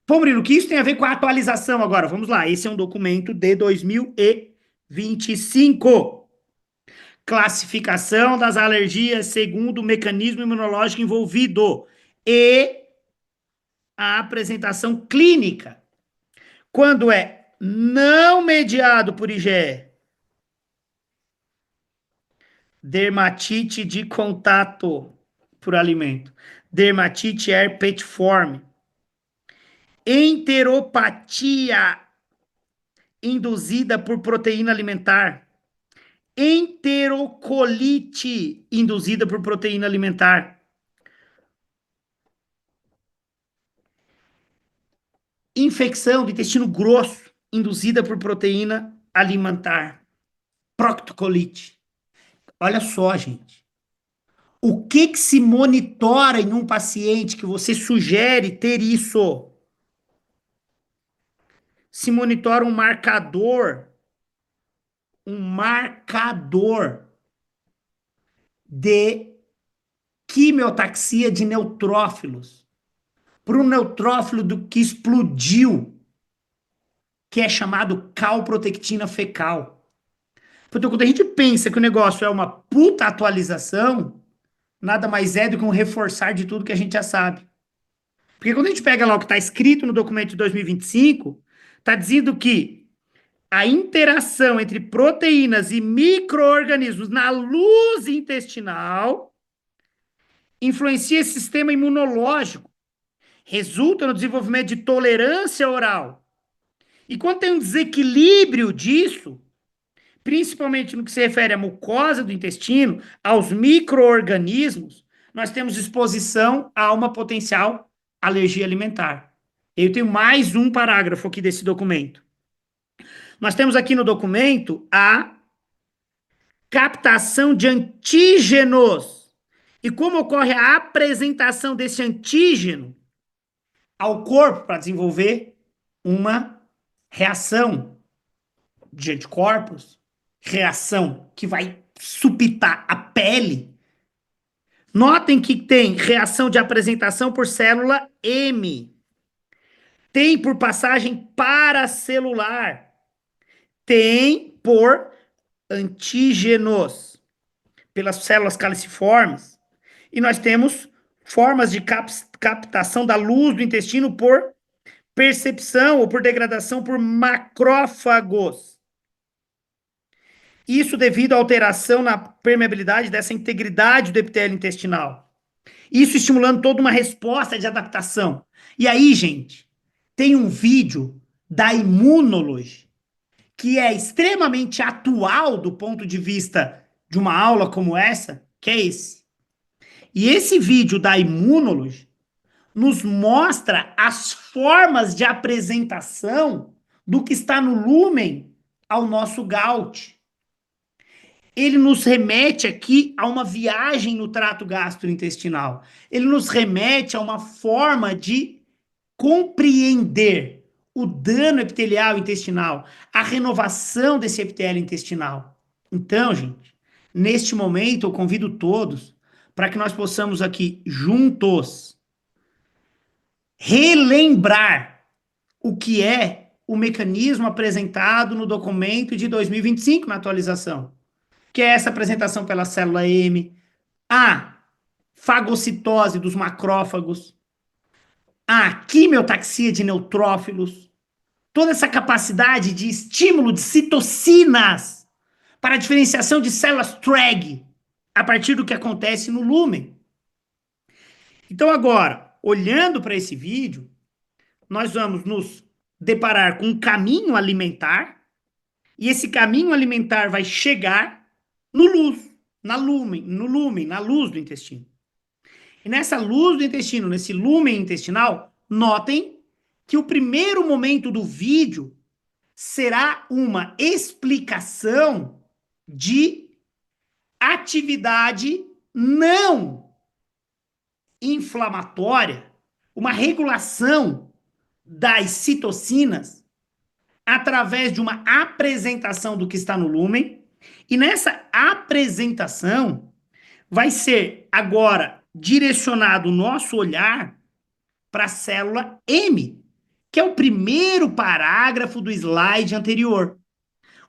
Pô, Murilo, o que isso tem a ver com a atualização agora? Vamos lá, esse é um documento de 2025. Classificação das alergias segundo o mecanismo imunológico envolvido e a apresentação clínica. Quando é não mediado por IgE, dermatite de contato por alimento, dermatite herpetiforme, enteropatia induzida por proteína alimentar, enterocolite induzida por proteína alimentar, infecção do intestino grosso induzida por proteína alimentar, proctocolite. Olha só, gente. O que se monitora em um paciente que você sugere ter isso? Se monitora um marcador de quimiotaxia de neutrófilos, para um neutrófilo que explodiu, que é chamado calprotectina fecal. Então, quando a gente pensa que o negócio é uma puta atualização, nada mais é do que um reforçar de tudo que a gente já sabe. Porque quando a gente pega lá o que está escrito no documento de 2025, está dizendo que a interação entre proteínas e micro-organismos na luz intestinal influencia esse sistema imunológico, resulta no desenvolvimento de tolerância oral. E quando tem um desequilíbrio disso, principalmente no que se refere à mucosa do intestino, aos micro-organismos, nós temos exposição a uma potencial alergia alimentar. Eu tenho mais um parágrafo aqui desse documento. Nós temos aqui no documento a captação de antígenos e como ocorre a apresentação desse antígeno ao corpo para desenvolver uma reação de anticorpos, reação que vai supitar a pele. Notem que tem reação de apresentação por célula M, tem por passagem paracelular, tem por antígenos, pelas células caliciformes, e nós temos formas de captação da luz do intestino por percepção ou por degradação por macrófagos. Isso devido à alteração na permeabilidade dessa integridade do epitélio intestinal. Isso estimulando toda uma resposta de adaptação. E aí, gente, tem um vídeo da Immunology que é extremamente atual do ponto de vista de uma aula como essa, que é esse. E esse vídeo da Immunology nos mostra as formas de apresentação do que está no lúmen ao nosso gout. Ele nos remete aqui a uma viagem no trato gastrointestinal. Ele nos remete a uma forma de compreender o dano epitelial intestinal, a renovação desse epitélio intestinal. Então, gente, neste momento eu convido todos para que nós possamos aqui juntos relembrar o que é o mecanismo apresentado no documento de 2025 na atualização, que é essa apresentação pela célula M, a fagocitose dos macrófagos, a quimiotaxia de neutrófilos, toda essa capacidade de estímulo de citocinas para a diferenciação de células TREG a partir do que acontece no lúmen. Então agora, olhando para esse vídeo, nós vamos nos deparar com um caminho alimentar e esse caminho alimentar vai chegar no luz, na luz do intestino. E nessa luz do intestino, nesse lúmen intestinal, notem que o primeiro momento do vídeo será uma explicação de atividade não inflamatória, uma regulação das citocinas através de uma apresentação do que está no lúmen. E nessa apresentação vai ser agora direcionado o nosso olhar para a célula M, que é o primeiro parágrafo do slide anterior.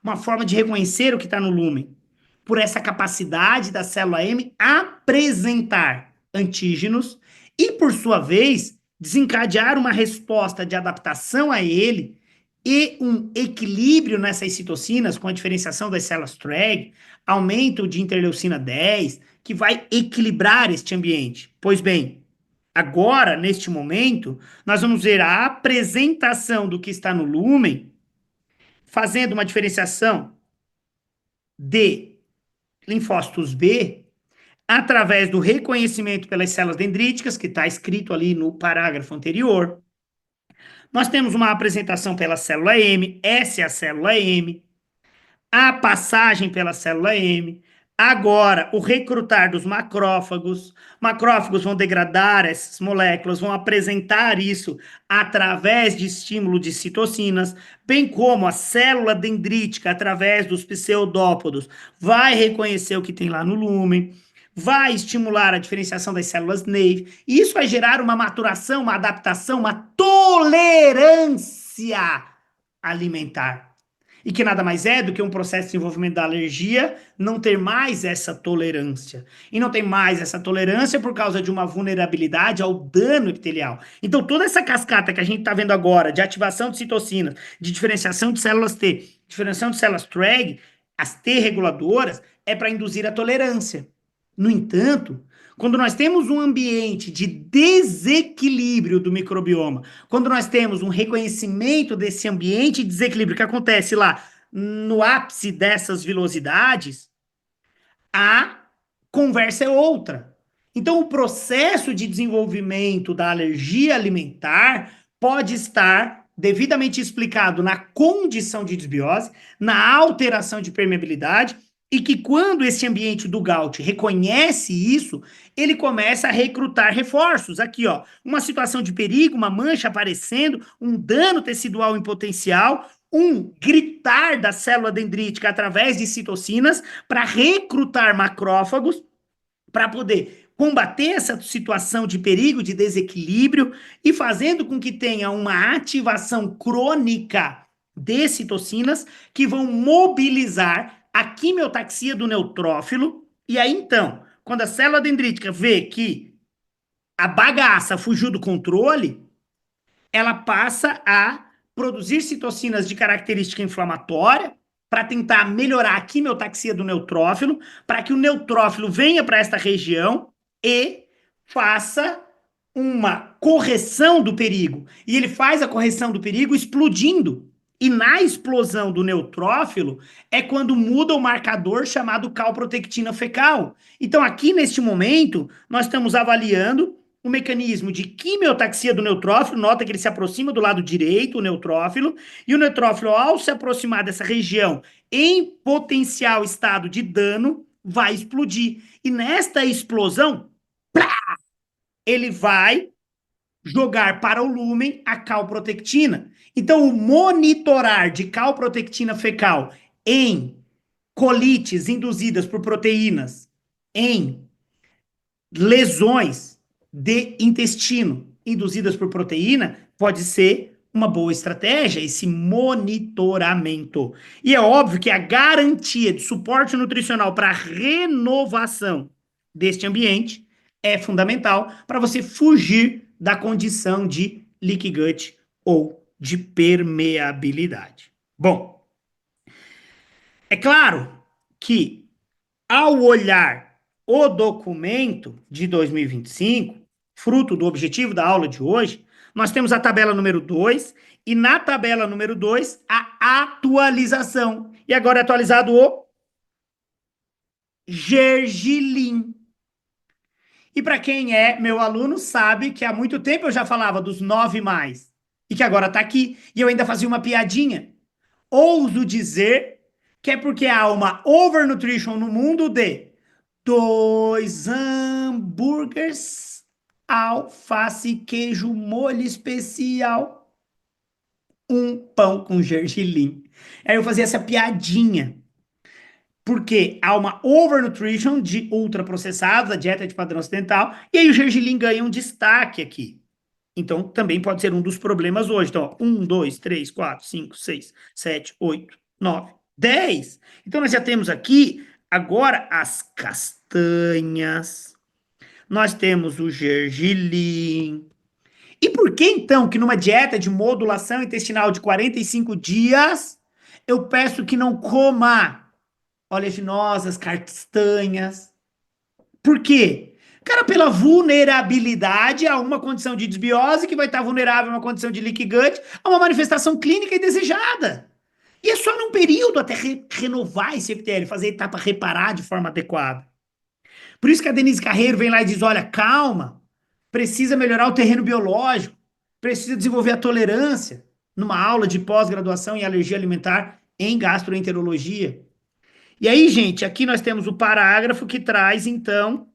Uma forma de reconhecer o que está no lúmen, por essa capacidade da célula M apresentar antígenos e, por sua vez, desencadear uma resposta de adaptação a ele e um equilíbrio nessas citocinas com a diferenciação das células TREG, aumento de interleucina 10, que vai equilibrar este ambiente. Pois bem, agora, neste momento, nós vamos ver a apresentação do que está no lúmen, fazendo uma diferenciação de linfócitos B, através do reconhecimento pelas células dendríticas, que está escrito ali no parágrafo anterior. Nós temos uma apresentação pela célula M, essa é a célula M, a passagem pela célula M, agora o recrutar dos macrófagos. Macrófagos vão degradar essas moléculas, vão apresentar isso através de estímulo de citocinas, bem como a célula dendrítica, através dos pseudópodos, vai reconhecer o que tem lá no lúmen. vai estimular a diferenciação das células Nave, e isso vai gerar uma maturação, uma adaptação, uma tolerância alimentar. E que nada mais é do que um processo de desenvolvimento da alergia não ter mais essa tolerância. E não tem mais essa tolerância por causa de uma vulnerabilidade ao dano epitelial. Então, toda essa cascata que a gente está vendo agora, de ativação de citocinas, de diferenciação de células T, diferenciação de células Treg, as T reguladoras, é para induzir a tolerância. No entanto, quando nós temos um ambiente de desequilíbrio do microbioma, quando nós temos um reconhecimento desse ambiente de desequilíbrio que acontece lá no ápice dessas vilosidades, a conversa é outra. Então, o processo de desenvolvimento da alergia alimentar pode estar devidamente explicado na condição de desbiose, na alteração de permeabilidade, e que quando esse ambiente do Gout reconhece isso, ele começa a recrutar reforços. Aqui, ó, uma situação de perigo, uma mancha aparecendo, um dano tecidual em potencial, um gritar da célula dendrítica através de citocinas para recrutar macrófagos para poder combater essa situação de perigo, de desequilíbrio e fazendo com que tenha uma ativação crônica de citocinas que vão mobilizar a quimiotaxia do neutrófilo. E aí, então, quando a célula dendrítica vê que a bagaça fugiu do controle, ela passa a produzir citocinas de característica inflamatória para tentar melhorar a quimiotaxia do neutrófilo, para que o neutrófilo venha para esta região e faça uma correção do perigo. E ele faz a correção do perigo explodindo. E na explosão do neutrófilo é quando muda o marcador chamado calprotectina fecal. Então, aqui neste momento, nós estamos avaliando o mecanismo de quimiotaxia do neutrófilo. Nota que ele se aproxima do lado direito, o neutrófilo, e o neutrófilo, ao se aproximar dessa região em potencial estado de dano, vai explodir. E nesta explosão, ele vai jogar para o lúmen a calprotectina. Então, o monitorar de calprotectina fecal em colites induzidas por proteínas, em lesões de intestino induzidas por proteína, pode ser uma boa estratégia, esse monitoramento. E é óbvio que a garantia de suporte nutricional para a renovação deste ambiente é fundamental para você fugir da condição de leaky gut ou de permeabilidade. Bom, é claro que ao olhar o documento de 2025, fruto do objetivo da aula de hoje, nós temos a tabela número 2 e na tabela número 2 a atualização. E agora é atualizado o gergelim. E para quem é meu aluno sabe que há muito tempo eu já falava dos 9 mais e que agora está aqui e eu ainda fazia uma piadinha. Ouso dizer que é porque há uma overnutrition no mundo de 2 hambúrgueres, alface, queijo, molho especial, um pão com gergelim. Aí eu fazia essa piadinha. Porque há uma overnutrition de ultraprocessados, a dieta de padrão ocidental, e aí o gergelim ganha um destaque aqui. Então, também pode ser um dos problemas hoje. Então, ó, 1, 2, 3, 4, 5, 6, 7, 8, 9, 10. Então, nós já temos aqui, agora, as castanhas. Nós temos o gergelim. E por que, então, que numa dieta de modulação intestinal de 45 dias, eu peço que não coma oleaginosas, castanhas? Por quê? Cara, pela vulnerabilidade a uma condição de desbiose que vai estar vulnerável a uma condição de leaky gut, a uma manifestação clínica indesejada. E é só num período até renovar esse epitélio, fazer a etapa reparar de forma adequada. Por isso que a Denise Carreiro vem lá e diz, olha, calma, precisa melhorar o terreno biológico, precisa desenvolver a tolerância numa aula de pós-graduação em alergia alimentar em gastroenterologia. E aí, gente, aqui nós temos o parágrafo que traz, então,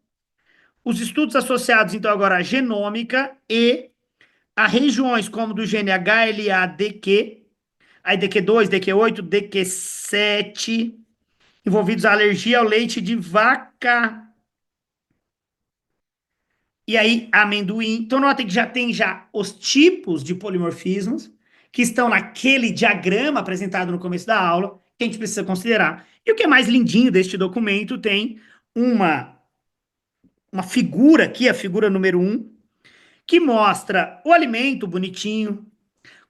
os estudos associados, então, agora à genômica e a regiões como do gene HLA-DQ, aí DQ2, DQ8, DQ7, envolvidos a alergia ao leite de vaca E aí, amendoim. Então, notem que já tem já os tipos de polimorfismos que estão naquele diagrama apresentado no começo da aula, que a gente precisa considerar. E o que é mais lindinho deste documento tem uma, uma figura aqui, a figura número um, que mostra o alimento bonitinho,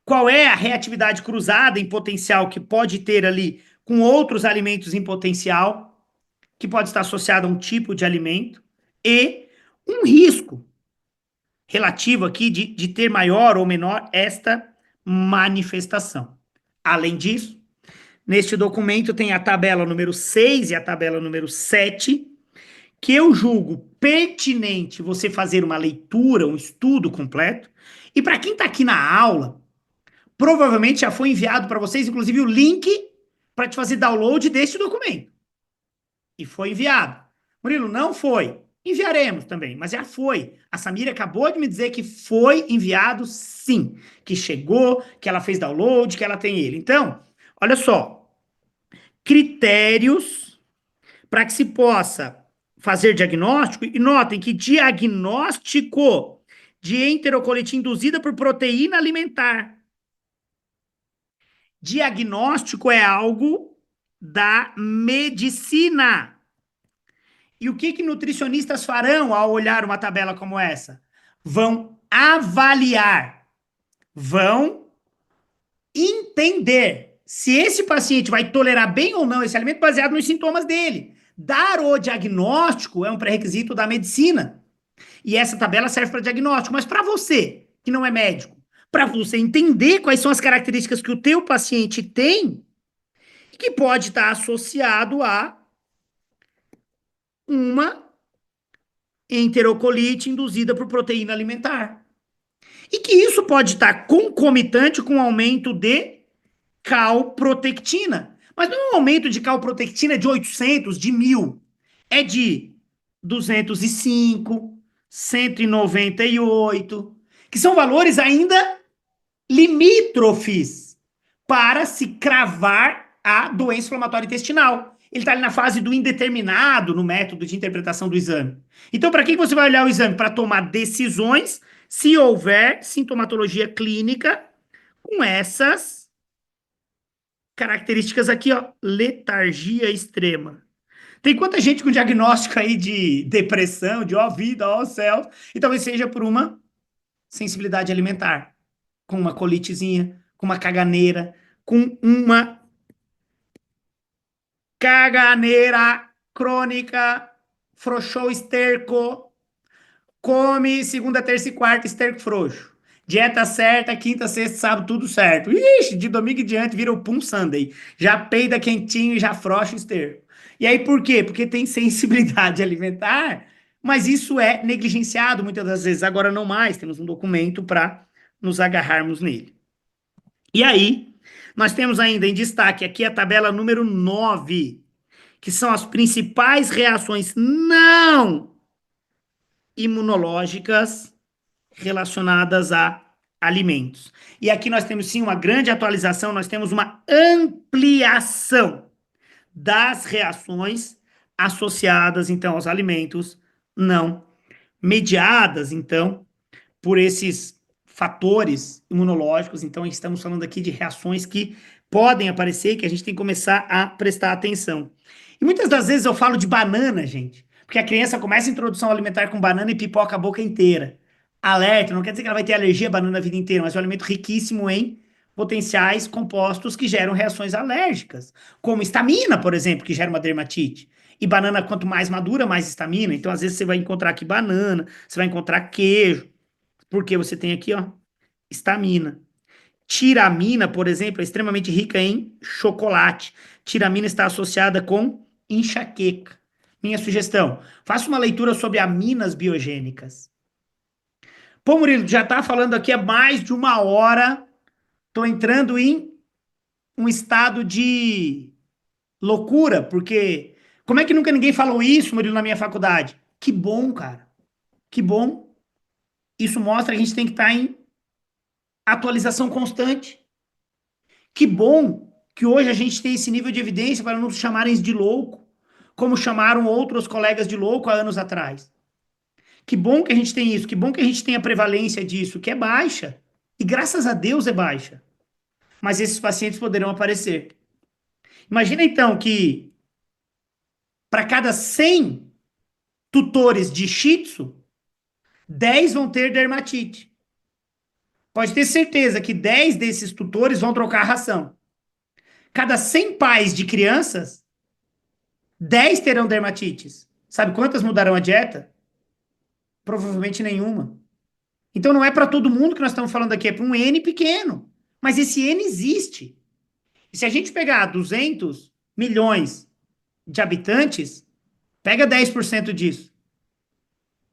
qual é a reatividade cruzada em potencial que pode ter ali com outros alimentos em potencial, que pode estar associado a um tipo de alimento, e um risco relativo aqui de ter maior ou menor esta manifestação. Além disso, neste documento tem a tabela número 6 e a tabela número 7, que eu julgo pertinente você fazer uma leitura, um estudo completo. E para quem está aqui na aula, provavelmente já foi enviado para vocês, inclusive, o link para te fazer download deste documento. E foi enviado. Murilo, não foi. Enviaremos também, mas já foi. A Samira acabou de me dizer que foi enviado sim, que chegou, que ela fez download, que ela tem ele. Então, olha só, critérios para que se possa fazer diagnóstico, e notem que diagnóstico de enterocolite induzida por proteína alimentar. Diagnóstico é algo da medicina. E o que nutricionistas farão ao olhar uma tabela como essa? Vão avaliar, vão entender se esse paciente vai tolerar bem ou não esse alimento baseado nos sintomas dele. Dar o diagnóstico é um pré-requisito da medicina. E essa tabela serve para diagnóstico. Mas para você, que não é médico, para você entender quais são as características que o teu paciente tem, que pode estar associado a uma enterocolite induzida por proteína alimentar. E que isso pode estar concomitante com o aumento de calprotectina. Mas não é um aumento de calprotectina de 800, de 1000. É de 205, 198, que são valores ainda limítrofes para se cravar a doença inflamatória intestinal. Ele está ali na fase do indeterminado no método de interpretação do exame. Então, para que você vai olhar o exame? Para tomar decisões se houver sintomatologia clínica com essas características aqui, ó, letargia extrema. Tem quanta gente com diagnóstico aí de depressão, de ó vida, ó céu, e talvez seja por uma sensibilidade alimentar, com uma colitezinha, com uma caganeira, com uma caganeira crônica, frouxou esterco, come segunda, terça e quarta esterco frouxo. Dieta certa, quinta, sexta, sábado, tudo certo. Ixi, de domingo em diante vira o Pum Sunday. Já peida quentinho e já frouxa o esterco. E aí por quê? Porque tem sensibilidade alimentar, mas isso é negligenciado muitas das vezes. Agora não mais, temos um documento para nos agarrarmos nele. E aí, nós temos ainda em destaque aqui a tabela número 9, que são as principais reações não imunológicas relacionadas a alimentos. E aqui nós temos sim uma grande atualização, nós temos uma ampliação das reações associadas então aos alimentos não mediadas então por esses fatores imunológicos. Então estamos falando aqui de reações que podem aparecer, que a gente tem que começar a prestar atenção. E muitas das vezes eu falo de banana, gente, porque a criança começa a introdução alimentar com banana e pipoca a boca inteira. Alerta, não quer dizer que ela vai ter alergia à banana a vida inteira, mas é um alimento riquíssimo em potenciais compostos que geram reações alérgicas, como histamina, por exemplo, que gera uma dermatite. E banana, quanto mais madura, mais histamina. Então, às vezes, você vai encontrar aqui banana, você vai encontrar queijo, porque você tem aqui, ó, histamina. Tiramina, por exemplo, é extremamente rica em chocolate. Tiramina está associada com enxaqueca. Minha sugestão, faça uma leitura sobre aminas biogênicas. Pô, Murilo, já está falando aqui há mais de uma hora. Estou entrando em um estado de loucura, porque como é que nunca ninguém falou isso, Murilo, na minha faculdade? Que bom, cara. Que bom. Isso mostra que a gente tem que estar em atualização constante. Que bom que hoje a gente tem esse nível de evidência para não nos chamarem de louco, como chamaram outros colegas de louco há anos atrás. Que bom que a gente tem isso, que bom que a gente tem a prevalência disso, que é baixa. E graças a Deus é baixa. Mas esses pacientes poderão aparecer. Imagina então que para cada 100 tutores de Shih Tzu, 10 vão ter dermatite. Pode ter certeza que 10 desses tutores vão trocar a ração. Cada 100 pais de crianças, 10 terão dermatites. Sabe quantas mudarão a dieta? Provavelmente nenhuma. Então não é para todo mundo que nós estamos falando aqui, é para um N pequeno. Mas esse N existe. E se a gente pegar 200 milhões de habitantes, pega 10% disso.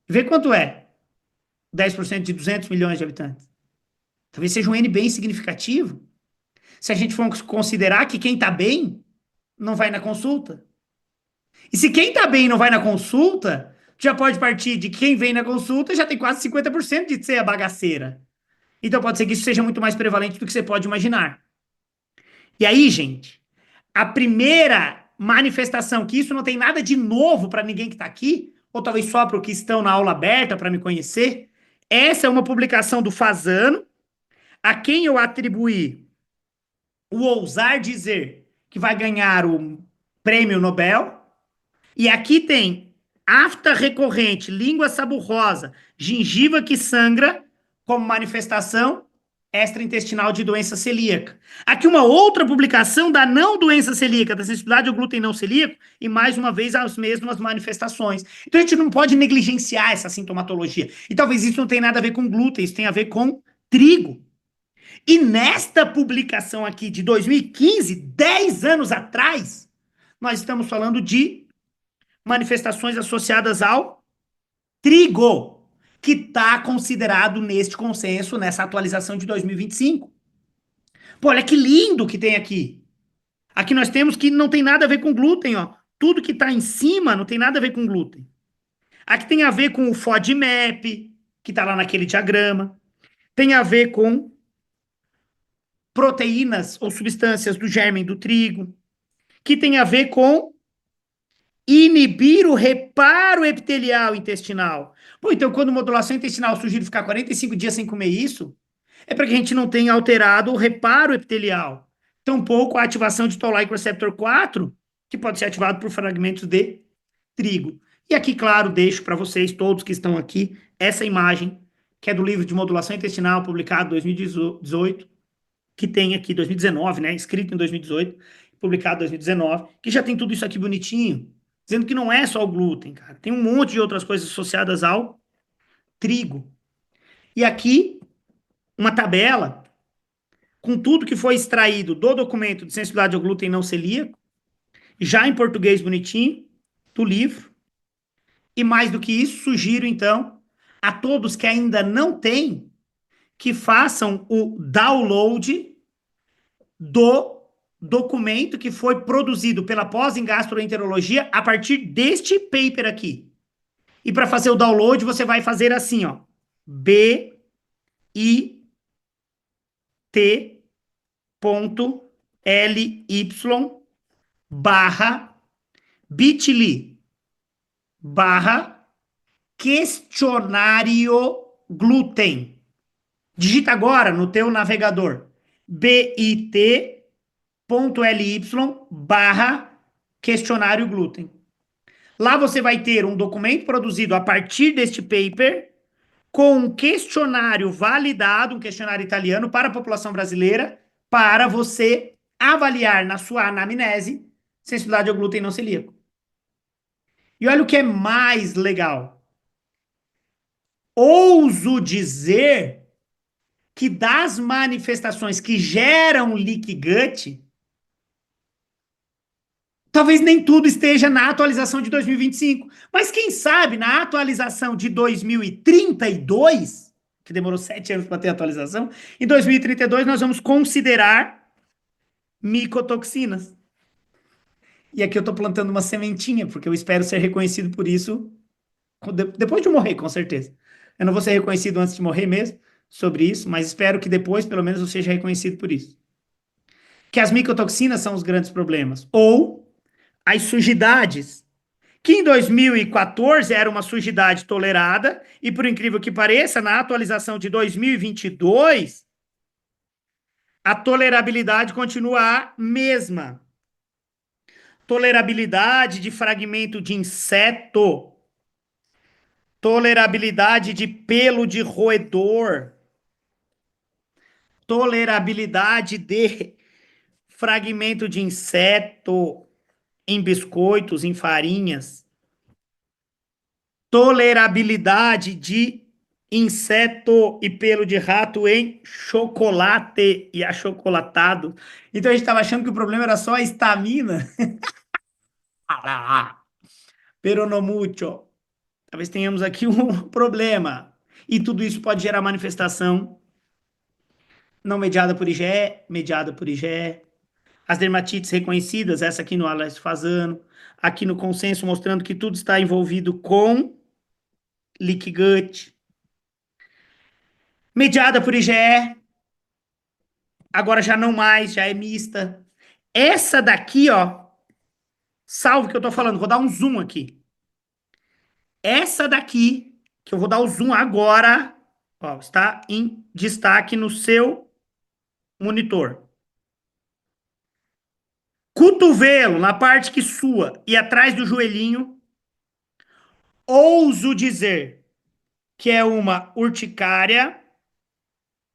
Vê quanto é 10% de 200 milhões de habitantes. Talvez seja um N bem significativo. Se a gente for considerar que quem está bem não vai na consulta. E se quem está bem não vai na consulta, já pode partir de que quem vem na consulta já tem quase 50% de ser a bagaceira. Então pode ser que isso seja muito mais prevalente do que você pode imaginar. E aí, gente, a primeira manifestação, que isso não tem nada de novo para ninguém que está aqui, ou talvez só para os que estão na aula aberta para me conhecer, essa é uma publicação do Fasano, a quem eu atribuí o ousar dizer que vai ganhar o prêmio Nobel. E aqui tem afta recorrente, língua saburrosa, gengiva que sangra, como manifestação extraintestinal de doença celíaca. Aqui uma outra publicação da não doença celíaca, da sensibilidade ao glúten não celíaco, e mais uma vez as mesmas manifestações. Então a gente não pode negligenciar essa sintomatologia. E talvez isso não tenha nada a ver com glúten, isso tem a ver com trigo. E nesta publicação aqui de 2015, 10 anos atrás, nós estamos falando de manifestações associadas ao trigo, que está considerado neste consenso, nessa atualização de 2025. Pô, olha que lindo que tem aqui. Aqui nós temos que não tem nada a ver com glúten, ó. Tudo que está em cima não tem nada a ver com glúten. Aqui tem a ver com o FODMAP, que está lá naquele diagrama. Tem a ver com proteínas ou substâncias do germe do trigo, que tem a ver com inibir o reparo epitelial intestinal. Pô, então quando modulação intestinal sugere ficar 45 dias sem comer isso, é para que a gente não tenha alterado o reparo epitelial. Tampouco a ativação de Toll-like receptor 4, que pode ser ativado por fragmentos de trigo. E aqui, claro, deixo para vocês, todos que estão aqui, essa imagem, que é do livro de modulação intestinal, publicado em 2018, que tem aqui 2019, né, escrito em 2018, publicado em 2019, que já tem tudo isso aqui bonitinho, dizendo que não é só o glúten, cara, tem um monte de outras coisas associadas ao trigo. E aqui, uma tabela com tudo que foi extraído do documento de sensibilidade ao glúten não celíaco, já em português bonitinho, do livro. E mais do que isso, sugiro, então, a todos que ainda não têm, que façam o download do documento que foi produzido pela pós em gastroenterologia a partir deste paper aqui. E para fazer o download, você vai fazer assim, ó, bit.ly/questionário glúten. Digita agora no teu navegador bit.ly/questionário glúten. Lá você vai ter um documento produzido a partir deste paper, com um questionário validado, um questionário italiano para a população brasileira, para você avaliar na sua anamnese sensibilidade ao glúten não celíaco. E olha o que é mais legal. Ouso dizer que das manifestações que geram leaky gut, talvez nem tudo esteja na atualização de 2025, mas quem sabe na atualização de 2032, que demorou 7 anos para ter atualização, em 2032 nós vamos considerar micotoxinas. E aqui eu estou plantando uma sementinha, porque eu espero ser reconhecido por isso depois de eu morrer, com certeza. Eu não vou ser reconhecido antes de morrer mesmo sobre isso, mas espero que depois, pelo menos, eu seja reconhecido por isso. Que as micotoxinas são os grandes problemas. Ou as sujidades que em 2014 era uma sujidade tolerada, e por incrível que pareça, na atualização de 2022, a tolerabilidade continua a mesma. Tolerabilidade de fragmento de inseto, tolerabilidade de pelo de roedor, tolerabilidade de fragmento de inseto em biscoitos, em farinhas, tolerabilidade de inseto e pelo de rato em chocolate e achocolatado. Então a gente estava achando que o problema era só a estamina. Pero no mucho. Talvez tenhamos aqui um problema. E tudo isso pode gerar manifestação não mediada por IgE, mediada por IgE. As dermatites reconhecidas, essa aqui no Alex Fazano, aqui no consenso, mostrando que tudo está envolvido com leaky gut. Mediada por IgE, agora já não mais, já é mista. Essa daqui, ó, salve que eu tô falando, vou dar um zoom aqui. Essa daqui, que eu vou dar o zoom agora, ó, está em destaque no seu monitor. Cotovelo, na parte que sua e atrás do joelhinho, ouso dizer que é uma urticária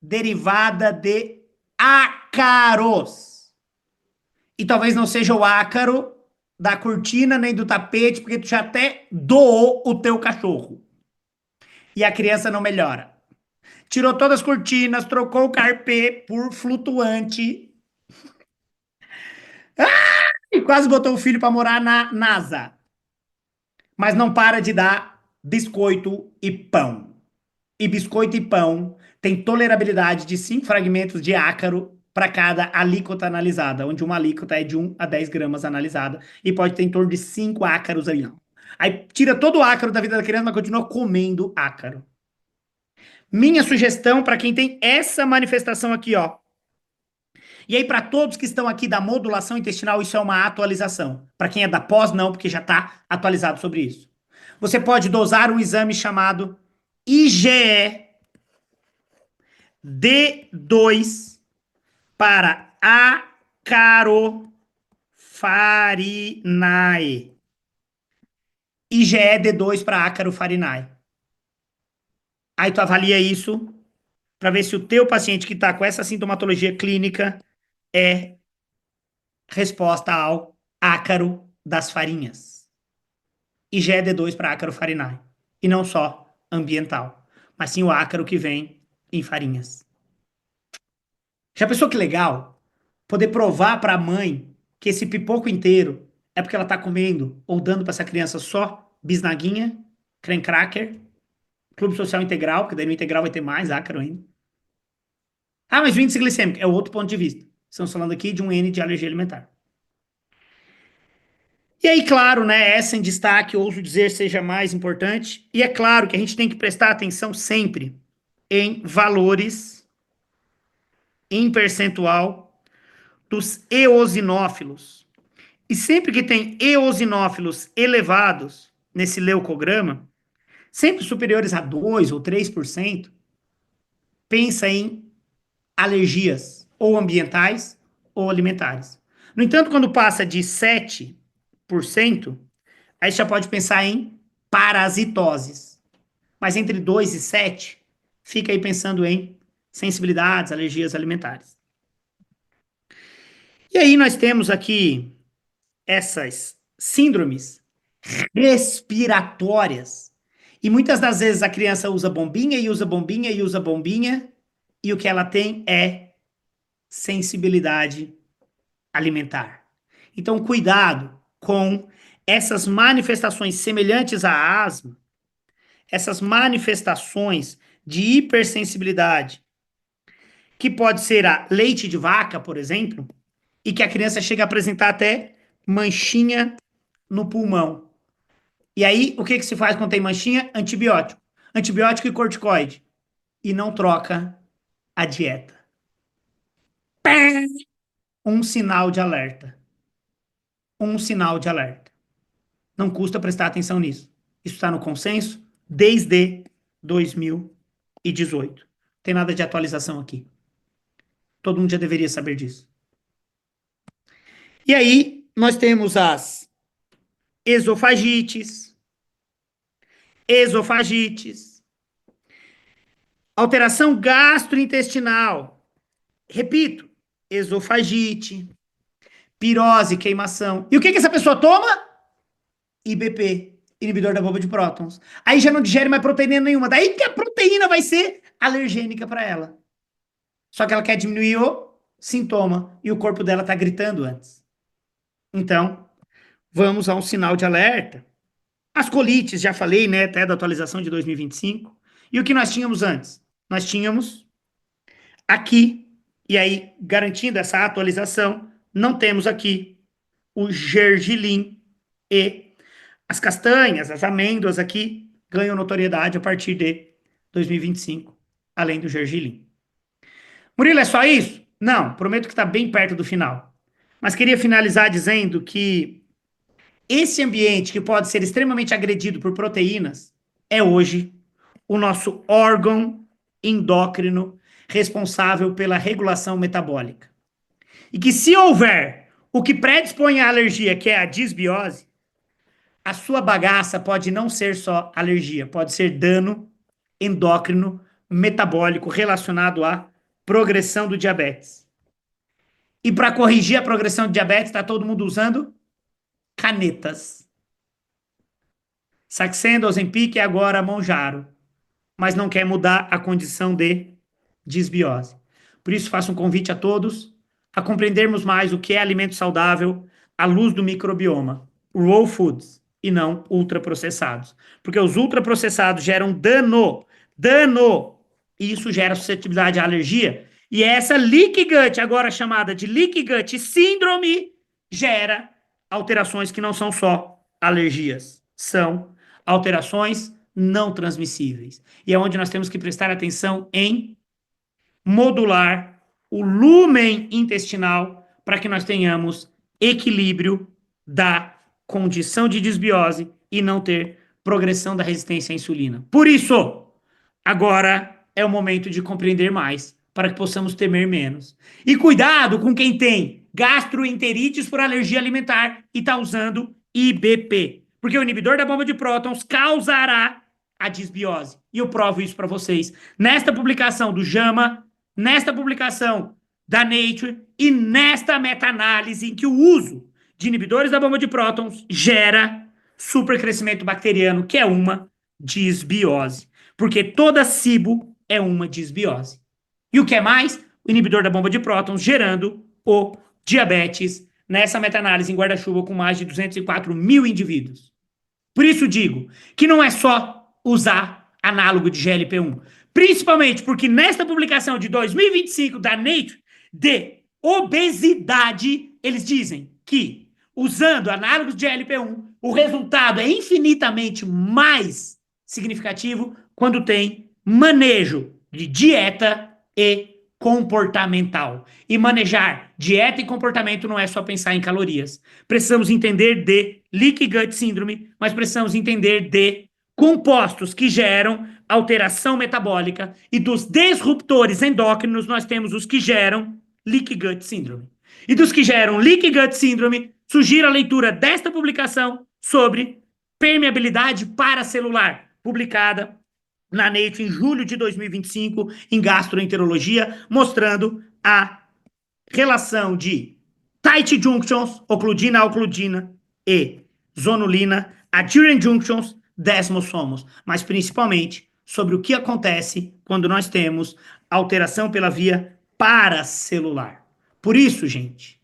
derivada de ácaros. E talvez não seja o ácaro da cortina nem do tapete, porque tu já até doou o teu cachorro. E a criança não melhora. Tirou todas as cortinas, trocou o carpê por flutuante e quase botou o filho para morar na NASA. Mas não para de dar biscoito e pão. E biscoito e pão têm tolerabilidade de 5 fragmentos de ácaro para cada alíquota analisada, onde uma alíquota é de 1 a 10 gramas analisada e pode ter em torno de 5 ácaros ali. Aí tira todo o ácaro da vida da criança, mas continua comendo ácaro. Minha sugestão para quem tem essa manifestação aqui, ó. E aí, para todos que estão aqui da modulação intestinal, isso é uma atualização. Para quem é da pós, não, porque já está atualizado sobre isso. Você pode dosar um exame chamado IgE D2 para Acarofarinae. IgE D2 para Acarofarinae. Aí tu avalia isso para ver se o teu paciente que está com essa sintomatologia clínica é resposta ao ácaro das farinhas. IgE D2 para Acarofarinae. E não só ambiental, mas sim o ácaro que vem em farinhas. Já pensou que legal? Poder provar para a mãe que esse pipoco inteiro é porque ela está comendo ou dando para essa criança só bisnaguinha, creme cracker, clube social integral, que daí no integral vai ter mais ácaro ainda. Ah, mas o índice glicêmico é outro ponto de vista. Estamos falando aqui de um N de alergia alimentar. E aí, claro, né, essa em destaque, ouso dizer, seja mais importante. E é claro que a gente tem que prestar atenção sempre em valores, em percentual dos eosinófilos. E sempre que tem eosinófilos elevados nesse leucograma, sempre superiores a 2 ou 3%, pensa em alergias ou ambientais ou alimentares. No entanto, quando passa de 7%, aí você já pode pensar em parasitoses. Mas entre 2 e 7, fica aí pensando em sensibilidades, alergias alimentares. E aí nós temos aqui essas síndromes respiratórias. E muitas das vezes a criança usa bombinha e usa bombinha e usa bombinha, e o que ela tem é sensibilidade alimentar. Então, cuidado com essas manifestações semelhantes à asma, essas manifestações de hipersensibilidade, que pode ser a leite de vaca, por exemplo, e que a criança chega a apresentar até manchinha no pulmão. E aí, o que que se faz quando tem manchinha? Antibiótico. Antibiótico e corticoide. E não troca a dieta. Um sinal de alerta. Um sinal de alerta. Não custa prestar atenção nisso. Isso está no consenso desde 2018. Não tem nada de atualização aqui. Todo mundo já deveria saber disso. E aí, nós temos as esofagites, alteração gastrointestinal. Repito, esofagite, pirose, queimação. E o que essa pessoa toma? IBP, inibidor da bomba de prótons. Aí já não digere mais proteína nenhuma. Daí que a proteína vai ser alergênica para ela. Só que ela quer diminuir o sintoma e o corpo dela tá gritando antes. Então, vamos a um sinal de alerta. As colites, já falei, né, até da atualização de 2025. E o que nós tínhamos antes? Nós tínhamos aqui, e aí, garantindo essa atualização, não temos aqui o gergelim e as castanhas, as amêndoas aqui ganham notoriedade a partir de 2025, além do gergelim. Murilo, é só isso? Não, prometo que está bem perto do final. Mas queria finalizar dizendo que esse ambiente que pode ser extremamente agredido por proteínas é hoje o nosso órgão endócrino responsável pela regulação metabólica. E que se houver o que predispõe à alergia, que é a disbiose, a sua bagaça pode não ser só alergia, pode ser dano endócrino metabólico relacionado à progressão do diabetes. E para corrigir a progressão do diabetes, está todo mundo usando canetas. Saxenda, Ozempic e agora Monjaro. Mas não quer mudar a condição de disbiose. Por isso, faço um convite a todos a compreendermos mais o que é alimento saudável à luz do microbioma. Raw foods e não ultraprocessados. Porque os ultraprocessados geram dano, e isso gera suscetibilidade à alergia. E essa leaky gut, agora chamada de leaky gut síndrome, gera alterações que não são só alergias, são alterações não transmissíveis. E é onde nós temos que prestar atenção em modular o lumen intestinal para que nós tenhamos equilíbrio da condição de disbiose e não ter progressão da resistência à insulina. Por isso, agora é o momento de compreender mais para que possamos temer menos. E cuidado com quem tem gastroenterites por alergia alimentar e está usando IBP, porque o inibidor da bomba de prótons causará a disbiose. E eu provo isso para vocês nesta publicação do JAMA, nesta publicação da Nature e nesta meta-análise em que o uso de inibidores da bomba de prótons gera supercrescimento bacteriano, que é uma disbiose. Porque toda SIBO é uma disbiose. E o que é mais? O inibidor da bomba de prótons gerando o diabetes nessa meta-análise em guarda-chuva com mais de 204 mil indivíduos. Por isso digo que não é só usar análogo de GLP-1, principalmente porque nesta publicação de 2025 da Nature de obesidade, eles dizem que usando análogos de GLP-1, o resultado é infinitamente mais significativo quando tem manejo de dieta e comportamental. E manejar dieta e comportamento não é só pensar em calorias. Precisamos entender de leaky gut síndrome, mas precisamos entender de compostos que geram alteração metabólica e dos disruptores endócrinos nós temos os que geram leaky gut síndrome. E dos que geram leaky gut síndrome, sugiro a leitura desta publicação sobre permeabilidade paracelular, publicada na Nature em julho de 2025, em gastroenterologia, mostrando a relação de tight junctions, ocludina e zonulina, adherent junctions, desmosomos, mas principalmente sobre o que acontece quando nós temos alteração pela via paracelular. Por isso, gente,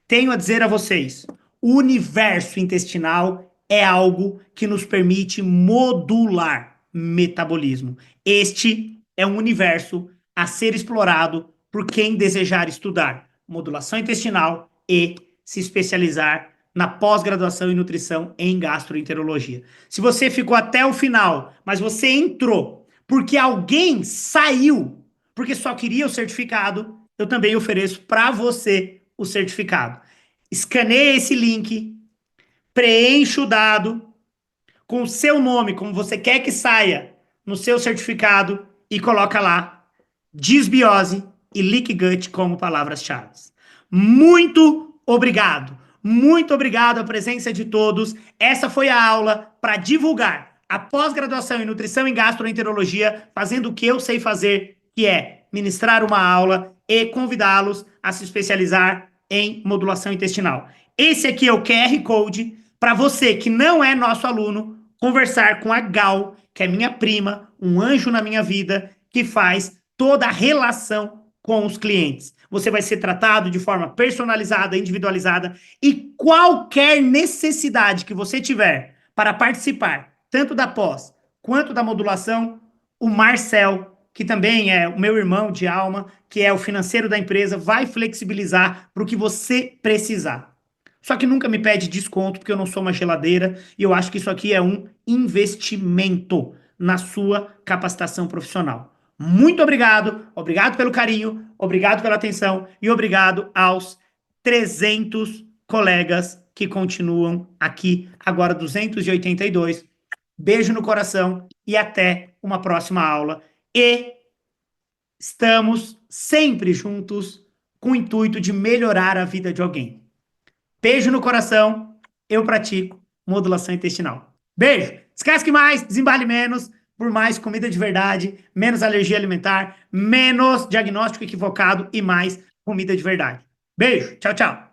tenho a dizer a vocês, o universo intestinal é algo que nos permite modular metabolismo. Este é um universo a ser explorado por quem desejar estudar modulação intestinal e se especializar na pós-graduação em nutrição em gastroenterologia. Se você ficou até o final, mas você entrou porque alguém saiu, porque só queria o certificado, eu também ofereço para você o certificado. Escaneie esse link, preencha o dado com o seu nome, como você quer que saia no seu certificado e coloca lá disbiose e leak gut como palavras-chave. Muito obrigado. Muito obrigado à presença de todos. Essa foi a aula para divulgar a pós-graduação em nutrição e gastroenterologia, fazendo o que eu sei fazer, que é ministrar uma aula e convidá-los a se especializar em modulação intestinal. Esse aqui é o QR Code para você que não é nosso aluno conversar com a Gal, que é minha prima, um anjo na minha vida, que faz toda a relação com os clientes. Você vai ser tratado de forma personalizada, individualizada, e qualquer necessidade que você tiver para participar, tanto da pós quanto da modulação, o Marcel, que também é o meu irmão de alma, que é o financeiro da empresa, vai flexibilizar para o que você precisar. Só que nunca me pede desconto, porque eu não sou uma geladeira, e eu acho que isso aqui é um investimento na sua capacitação profissional. Muito obrigado, obrigado pelo carinho, obrigado pela atenção e obrigado aos 300 colegas que continuam aqui, agora 282. Beijo no coração e até uma próxima aula. E estamos sempre juntos com o intuito de melhorar a vida de alguém. Beijo no coração, eu pratico modulação intestinal. Beijo, descasque mais, desembale menos, por mais comida de verdade, menos alergia alimentar, menos diagnóstico equivocado e mais comida de verdade. Beijo, tchau, tchau.